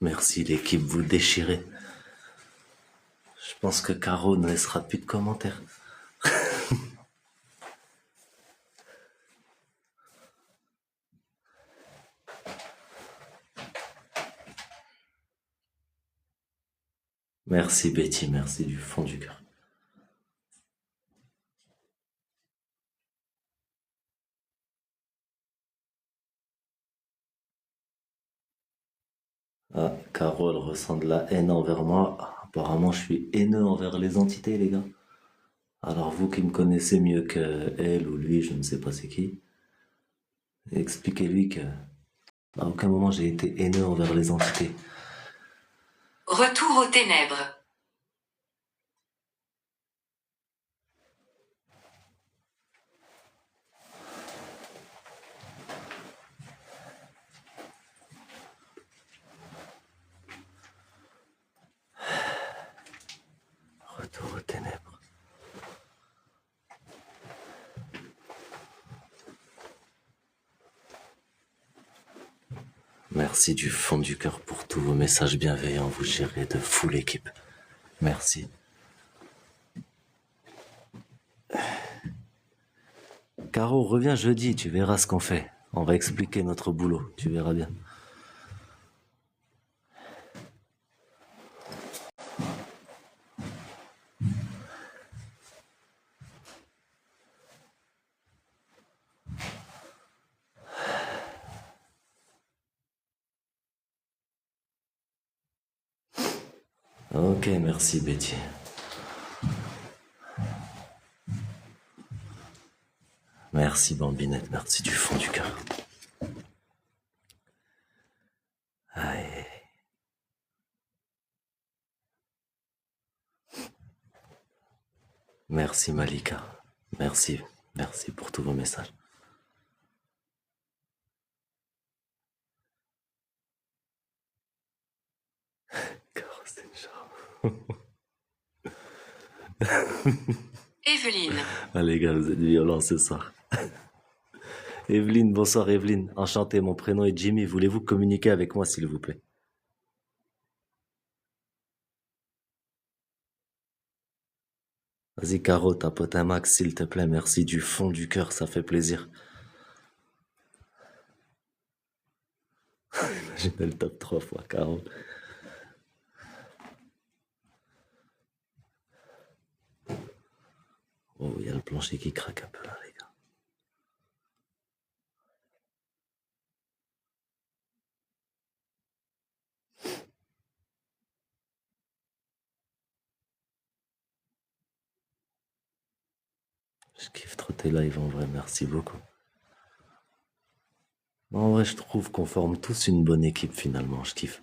[SPEAKER 1] Merci l'équipe, vous déchirez. Je pense que Caro ne laissera plus de commentaires. Merci Betty, merci du fond du cœur. Ah, Caro, elle ressent de la haine envers moi. Apparemment, je suis haineux envers les entités, les gars. Alors vous qui me connaissez mieux que elle ou lui, je ne sais pas c'est qui, expliquez-lui que à aucun moment j'ai été haineux envers les entités.
[SPEAKER 2] Retour aux ténèbres.
[SPEAKER 1] Retour aux ténèbres. Merci du fond du cœur pour tous vos messages bienveillants, vous gérez de fou l'équipe. Merci. Caro, reviens jeudi, tu verras ce qu'on fait. On va expliquer notre boulot, tu verras bien. Ok, merci Betty. Merci Bambinette, merci du fond du cœur. Aïe. Merci Malika. Merci, merci pour tous vos messages. Caro, c'est une charme.
[SPEAKER 2] Evelyne.
[SPEAKER 1] Ah les gars, vous êtes violents ce soir. Evelyne, bonsoir Evelyne. Enchanté, mon prénom est Jimmy. Voulez-vous communiquer avec moi s'il vous plaît? Vas-y Caro, tapote un max s'il te plaît. Merci du fond du cœur, ça fait plaisir. Imaginez le top 3 fois Caro. Oh, il y a le plancher qui craque un peu là les gars. Je kiffe trop tes lives en vrai, merci beaucoup. En vrai, je trouve qu'on forme tous une bonne équipe finalement, je kiffe.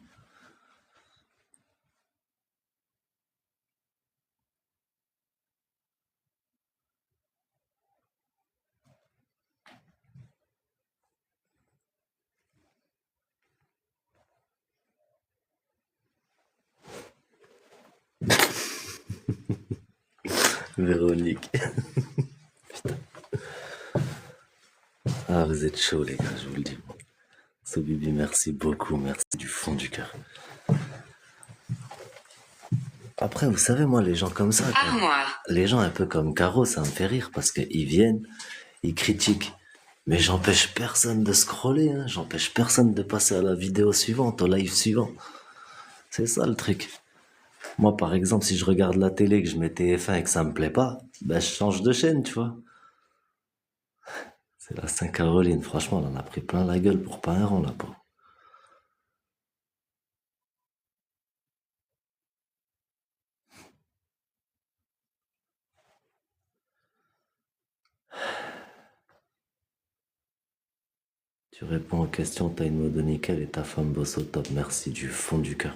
[SPEAKER 1] Véronique. Ah, vous êtes chaud, les gars, je vous le dis. Sobibi, merci beaucoup, merci du fond du cœur. Après, vous savez, moi, les gens comme ça,
[SPEAKER 2] Armoire.
[SPEAKER 1] les gens un peu comme Caro, ça me fait rire parce qu'ils viennent, ils critiquent. Mais j'empêche personne de scroller, hein. J'empêche personne de passer à la vidéo suivante, au live suivant. C'est ça le truc. Moi, par exemple, si je regarde la télé, que je mets TF1 et que ça me plaît pas, ben, je change de chaîne, tu vois. C'est la Saint-Caroline, franchement, on en a pris plein la gueule pour pas un rond, là, pauvre. Tu réponds aux questions, t'as une modo nickel et ta femme bosse au top. Merci du fond du cœur.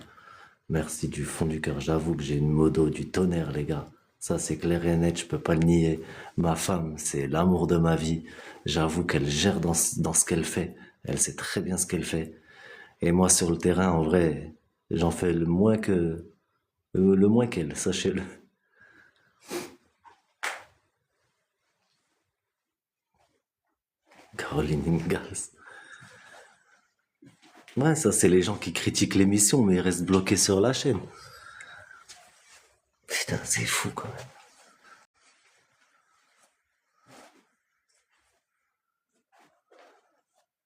[SPEAKER 1] Merci du fond du cœur. J'avoue que j'ai une modo du tonnerre, les gars. Ça, c'est clair et net, je peux pas le nier. Ma femme, c'est l'amour de ma vie. J'avoue qu'elle gère dans ce qu'elle fait. Elle sait très bien ce qu'elle fait. Et moi, sur le terrain, en vrai, j'en fais le moins qu'elle, sachez-le. Caroline Ingalls. Ouais, ça, c'est les gens qui critiquent l'émission, mais ils restent bloqués sur la chaîne. Putain, c'est fou, quand même.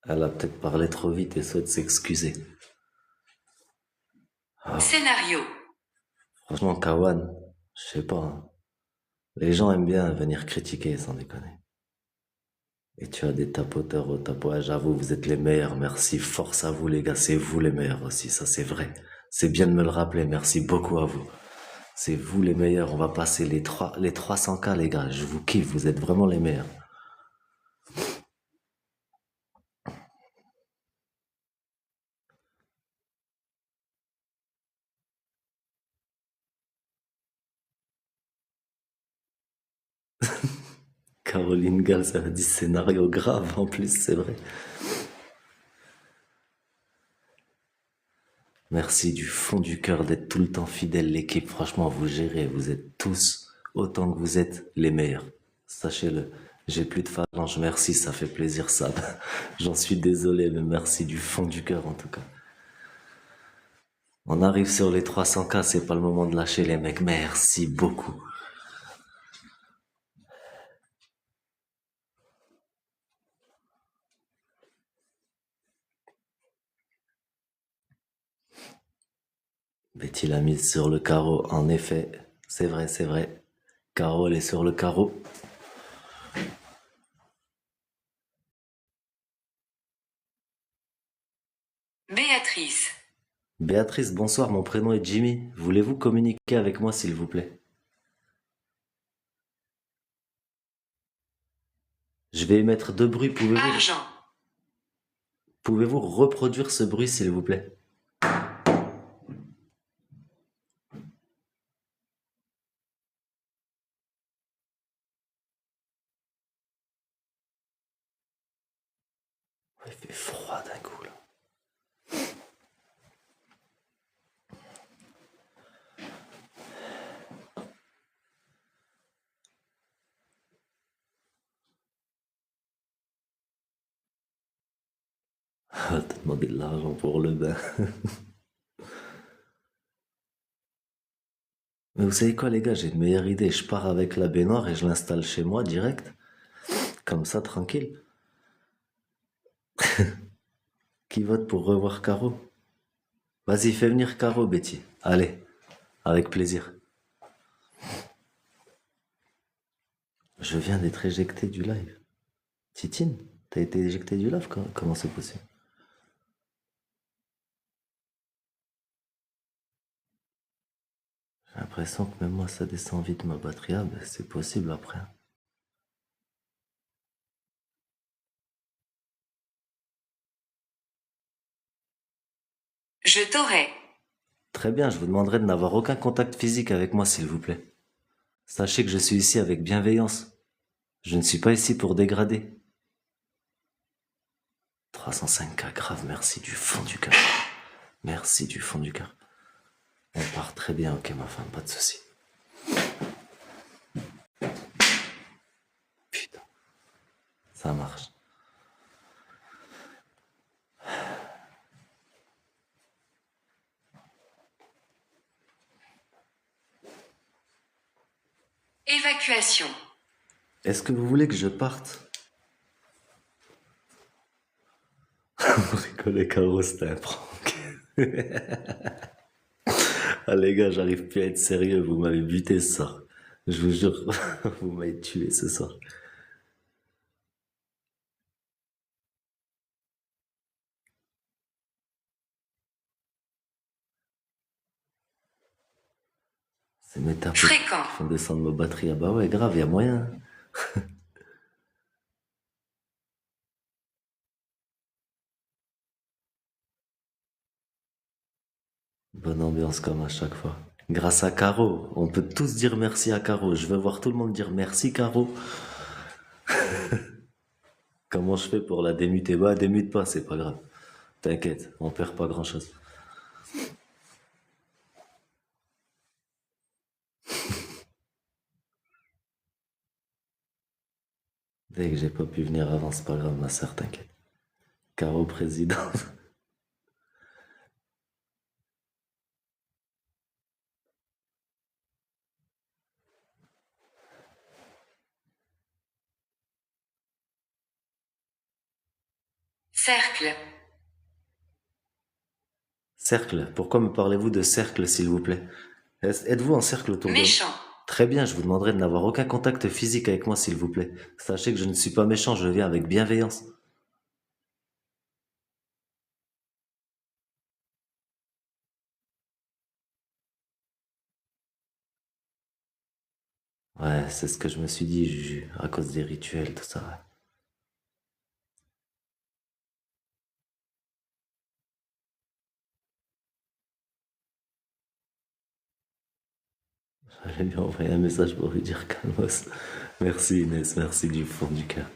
[SPEAKER 1] Elle a peut-être parlé trop vite et souhaite s'excuser.
[SPEAKER 2] Scénario.
[SPEAKER 1] Franchement, Kawan, je sais pas, hein. Les gens aiment bien venir critiquer, sans déconner. Et tu as des tapoteurs au tapotage, j'avoue, vous êtes les meilleurs, merci, force à vous les gars, c'est vous les meilleurs aussi, ça c'est vrai. C'est bien de me le rappeler, merci beaucoup à vous. C'est vous les meilleurs, on va passer les 300K les gars, je vous kiffe, vous êtes vraiment les meilleurs. Caroline Gall, ça a dit scénario grave en plus, c'est vrai. Merci du fond du cœur d'être tout le temps fidèle, l'équipe. Franchement, vous gérez, vous êtes tous, autant que vous êtes, les meilleurs. Sachez-le. J'ai plus de phalange, merci, ça fait plaisir, ça. J'en suis désolé, mais merci du fond du cœur, en tout cas. On arrive sur les 300K, c'est pas le moment de lâcher les mecs. Merci beaucoup. Betty l'a mise sur le carreau, en effet. C'est vrai, c'est vrai. Carole est sur le carreau.
[SPEAKER 2] Béatrice.
[SPEAKER 1] Béatrice, bonsoir, mon prénom est Jimmy. Voulez-vous communiquer avec moi, s'il vous plaît? Je vais émettre deux bruits.
[SPEAKER 2] Argent.
[SPEAKER 1] Pouvez-vous reproduire ce bruit, s'il vous plaît? Il fait froid d'un coup, là. Ah, t'as demandé de l'argent pour le bain. Mais vous savez quoi, les gars, j'ai une meilleure idée. Je pars avec la baignoire et je l'installe chez moi direct. Comme ça, tranquille. Qui vote pour revoir Caro? Vas-y, fais venir Caro, Betty. Allez, avec plaisir. Je viens d'être éjecté du live. Titine, t'as été éjecté du live? Comment c'est possible? J'ai l'impression que même moi, ça descend vite ma batterie. Ah, ben, c'est possible après.
[SPEAKER 2] Je t'aurai.
[SPEAKER 1] Très bien, je vous demanderai de n'avoir aucun contact physique avec moi, s'il vous plaît. Sachez que je suis ici avec bienveillance. Je ne suis pas ici pour dégrader. 305K, grave, merci du fond du cœur. Merci du fond du cœur. On part très bien, ok ma femme, pas de soucis. Ça marche.
[SPEAKER 2] Évacuation.
[SPEAKER 1] Est-ce que vous voulez que je parte? Vous rigolez, Caro, c'était un prank. Ah les gars, j'arrive plus à être sérieux, vous m'avez buté ce soir. Je vous jure, vous m'avez tué ce soir. C'est mes tapes qui
[SPEAKER 2] Fréquent.
[SPEAKER 1] font descendre ma batterie. Ah bah ouais, grave, y a moyen. Bonne ambiance comme à chaque fois. Grâce à Caro, on peut tous dire merci à Caro. Je veux voir tout le monde dire merci Caro. Comment je fais pour la démuter? Bah démute pas, c'est pas grave. T'inquiète, on perd pas grand chose. Dès que j'ai pas pu venir avant, c'est pas grave, ma soeur, t'inquiète. Caro présidente.
[SPEAKER 2] Cercle.
[SPEAKER 1] Cercle. Pourquoi me parlez-vous de cercle, s'il vous plaît? Êtes-vous en cercle autour de moi?
[SPEAKER 2] Méchant.
[SPEAKER 1] Très bien, je vous demanderai de n'avoir aucun contact physique avec moi, s'il vous plaît. Sachez que je ne suis pas méchant, je viens avec bienveillance. Ouais, c'est ce que je me suis dit, Juju, à cause des rituels, tout ça. Ouais. J'allais lui envoyer un message pour lui dire calmos. Merci Inès, merci du fond du cœur.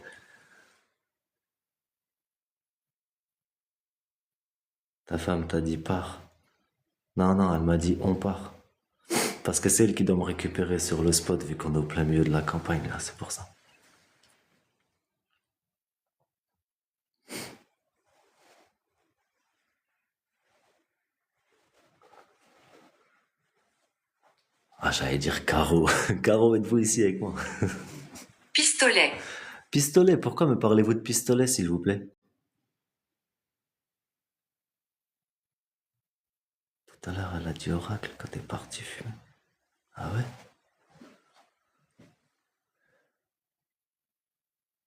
[SPEAKER 1] Ta femme t'a dit pars. Non, non, elle m'a dit on part. Parce que c'est elle qui doit me récupérer sur le spot vu qu'on est au plein milieu de la campagne là, c'est pour ça. Ah, j'allais dire Caro. Caro, êtes-vous ici avec moi?
[SPEAKER 2] Pistolet.
[SPEAKER 1] Pistolet, pourquoi me parlez-vous de pistolet, s'il vous plaît? Tout à l'heure, elle a dit oracle quand t'es parti fumer. Ah ouais?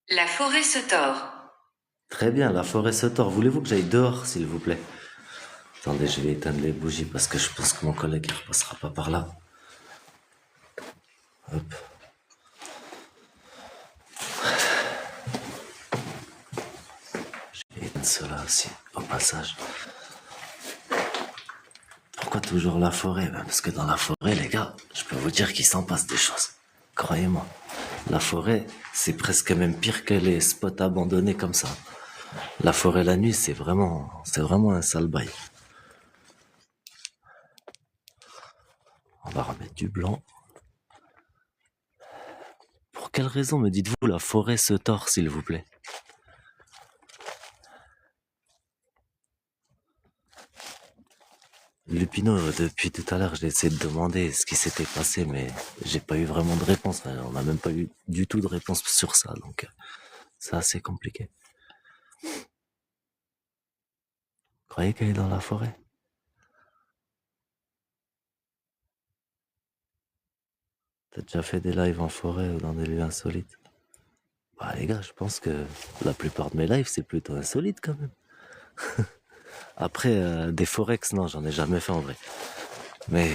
[SPEAKER 2] La forêt se tord.
[SPEAKER 1] Très bien, la forêt se tord. Voulez-vous que j'aille dehors, s'il vous plaît? Attendez, je vais éteindre les bougies parce que je pense que mon collègue ne repassera pas par là. Hop. Je vais éteindre cela aussi, au passage. Pourquoi toujours la forêt? Ben parce que dans la forêt, les gars, je peux vous dire qu'il s'en passe des choses. Croyez-moi. La forêt, c'est presque même pire que les spots abandonnés comme ça. La forêt la nuit, c'est vraiment un sale bail. On va remettre du blanc. Pour quelle raison me dites-vous la forêt se tord, s'il vous plaît? Lupino, depuis tout à l'heure, j'ai essayé de demander ce qui s'était passé, mais j'ai pas eu vraiment de réponse. On n'a même pas eu du tout de réponse sur ça, donc c'est assez compliqué. Croyez qu'elle est dans la forêt? T'as déjà fait des lives en forêt ou dans des lieux insolites? Bah les gars, je pense que la plupart de mes lives, c'est plutôt insolite quand même. Après, des forex, non, j'en ai jamais fait en vrai. Mais,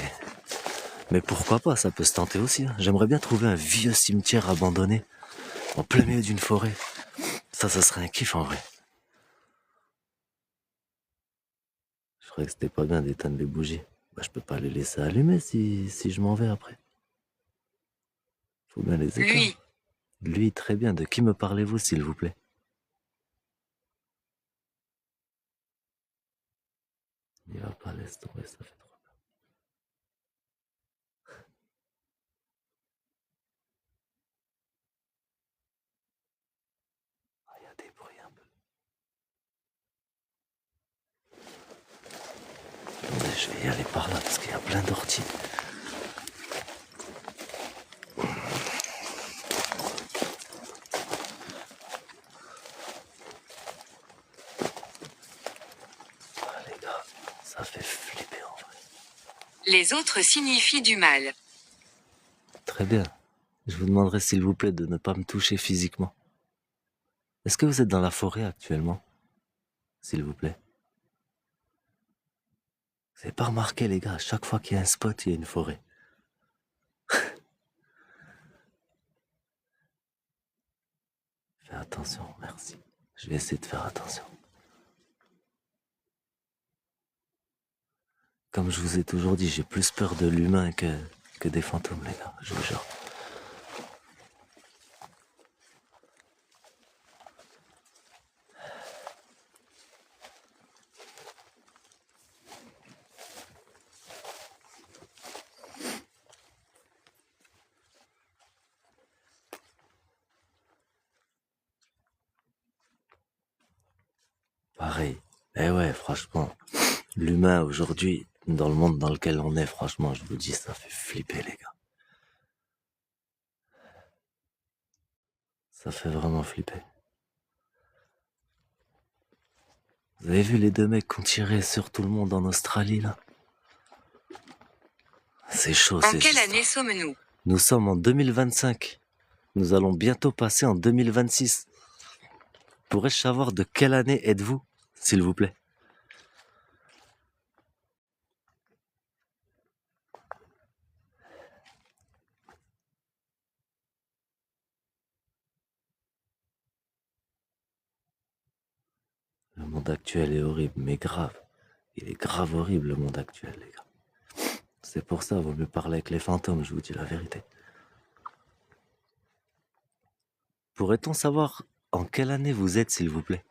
[SPEAKER 1] mais pourquoi pas, ça peut se tenter aussi. Hein. J'aimerais bien trouver un vieux cimetière abandonné, en plein milieu d'une forêt. Ça serait un kiff en vrai. Je croyais que c'était pas bien d'éteindre les bougies. Bah, je peux pas les laisser allumer si je m'en vais après. Faut bien les éteindre.
[SPEAKER 2] Lui.
[SPEAKER 1] Lui, très bien. De qui me parlez-vous, s'il vous plaît? Il va pas, laisse tomber, ça fait trop. Je vais y aller par là parce qu'il y a plein d'orties. Ah, les gars, ça fait flipper en vrai.
[SPEAKER 2] Les autres signifient du mal.
[SPEAKER 1] Très bien. Je vous demanderai s'il vous plaît de ne pas me toucher physiquement. Est-ce que vous êtes dans la forêt actuellement? S'il vous plaît. Vous avez pas remarqué les gars, à chaque fois qu'il y a un spot, il y a une forêt. Fais attention, merci. Je vais essayer de faire attention. Comme je vous ai toujours dit, j'ai plus peur de l'humain que des fantômes, les gars, je vous jure. Pareil. Eh ouais, franchement, l'humain aujourd'hui, dans le monde dans lequel on est, franchement, je vous dis, ça fait flipper, les gars. Ça fait vraiment flipper. Vous avez vu les deux mecs qui ont tiré sur tout le monde en Australie, là? C'est chaud,
[SPEAKER 2] En
[SPEAKER 1] c'est
[SPEAKER 2] quelle
[SPEAKER 1] juste.
[SPEAKER 2] année sommes-nous?
[SPEAKER 1] Nous sommes en 2025. Nous allons bientôt passer en 2026. Pourrais-je savoir de quelle année êtes-vous, s'il vous plaît? Le monde actuel est horrible, mais grave. Il est grave horrible, le monde actuel, les gars. C'est pour ça, vaut mieux parler avec les fantômes, je vous dis la vérité. Pourrait-on savoir en quelle année vous êtes, s'il vous plaît?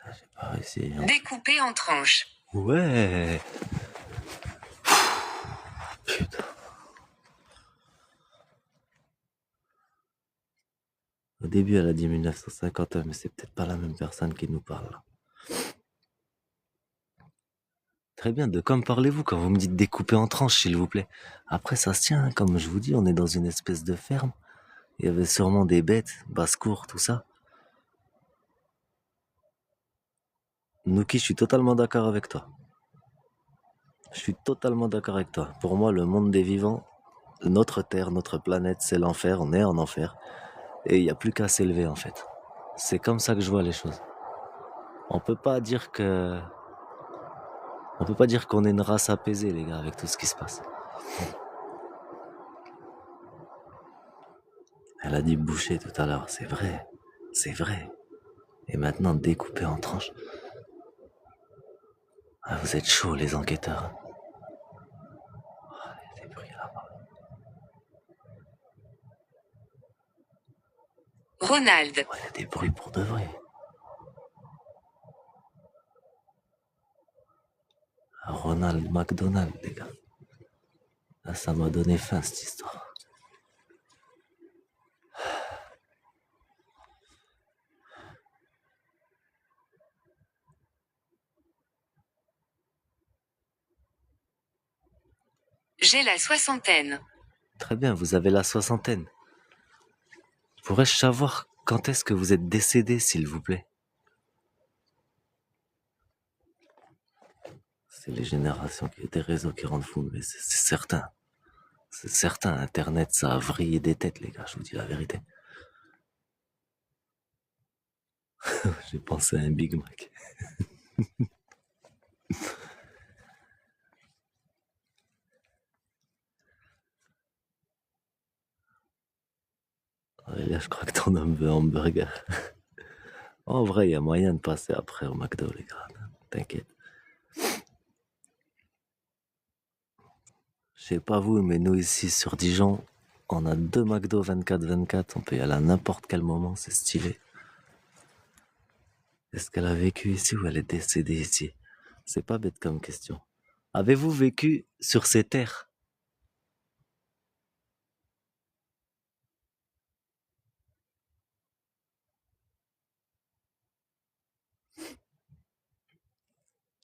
[SPEAKER 1] Ah, j'ai pas réussi. Hein.
[SPEAKER 2] Découpé en tranches.
[SPEAKER 1] Ouais. Putain. Au début, elle a dit 1950, mais c'est peut-être pas la même personne qui nous parle. Là. Très bien, de quoi me parlez-vous quand vous me dites découper en tranches, s'il vous plaît? Après, ça se tient, hein, comme je vous dis, on est dans une espèce de ferme. Il y avait sûrement des bêtes, basse-cour, tout ça. Nuki, je suis totalement d'accord avec toi. Je suis totalement d'accord avec toi. Pour moi, le monde des vivants, notre Terre, notre planète, c'est l'enfer, on est en enfer. Et il n'y a plus qu'à s'élever, en fait. C'est comme ça que je vois les choses. On peut pas dire que... On peut pas dire qu'on est une race apaisée, les gars, avec tout ce qui se passe. Elle a dit boucher tout à l'heure, c'est vrai. C'est vrai. Et maintenant, découper en tranches. Ah, vous êtes chauds, les enquêteurs. Ah, il y a des bruits là-bas.
[SPEAKER 2] Ronald.
[SPEAKER 1] Ouais, il y a des bruits pour de vrai. Ronald McDonald, les gars. Là, ça m'a donné faim, cette histoire.
[SPEAKER 2] J'ai la soixantaine.
[SPEAKER 1] Très bien, vous avez la soixantaine. Pourrais-je savoir quand est-ce que vous êtes décédé, s'il vous plaît? C'est les générations des réseaux qui rendent fou, mais c'est certain. C'est certain, Internet, ça a vrillé des têtes, les gars, je vous dis la vérité. J'ai pensé à un Big Mac. Là, je crois que ton homme veut un hamburger. En vrai, il y a moyen de passer après au McDo, les gars. T'inquiète. Je sais pas vous, mais nous ici sur Dijon, on a 2 McDo 24/24. On peut y aller à n'importe quel moment, c'est stylé. Est-ce qu'elle a vécu ici ou elle est décédée ici? C'est pas bête comme question. Avez-vous vécu sur ces terres?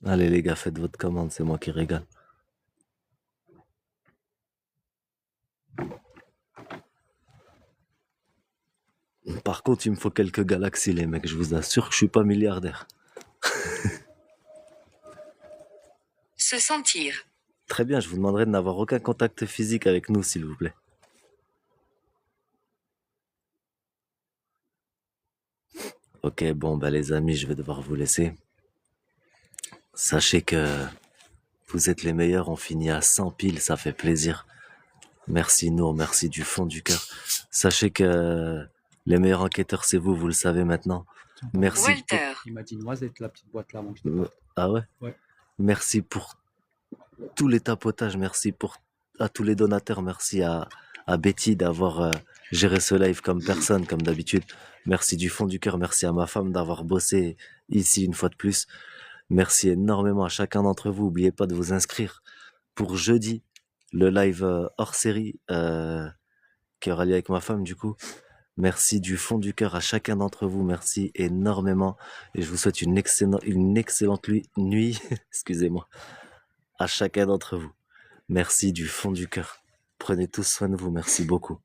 [SPEAKER 1] Allez les gars, faites votre commande, c'est moi qui régale. Par contre, il me faut quelques galaxies, les mecs. Je vous assure que je suis pas milliardaire.
[SPEAKER 2] Se sentir.
[SPEAKER 1] Très bien, je vous demanderai de n'avoir aucun contact physique avec nous, s'il vous plaît. Ok, bon, bah les amis, je vais devoir vous laisser. Sachez que vous êtes les meilleurs, on finit à 100 piles, ça fait plaisir. Merci Nour, merci du fond du cœur. Sachez que les meilleurs enquêteurs, c'est vous, vous le savez maintenant. Merci.
[SPEAKER 2] Walter.
[SPEAKER 3] Il m'a dit noisette, la petite boîte là, avant que je départe.
[SPEAKER 1] Ah ouais?
[SPEAKER 3] Ouais.
[SPEAKER 1] Merci pour tous les tapotages, merci à tous les donateurs, merci à Betty d'avoir géré ce live comme personne, comme d'habitude. Merci du fond du cœur, merci à ma femme d'avoir bossé ici une fois de plus. Merci énormément à chacun d'entre vous. N'oubliez pas de vous inscrire pour jeudi, le live hors série qui aura lieu avec ma femme du coup. Merci du fond du cœur à chacun d'entre vous. Merci énormément. Et je vous souhaite une excellente nuit. Excusez-moi. À chacun d'entre vous. Merci du fond du cœur. Prenez tous soin de vous. Merci beaucoup.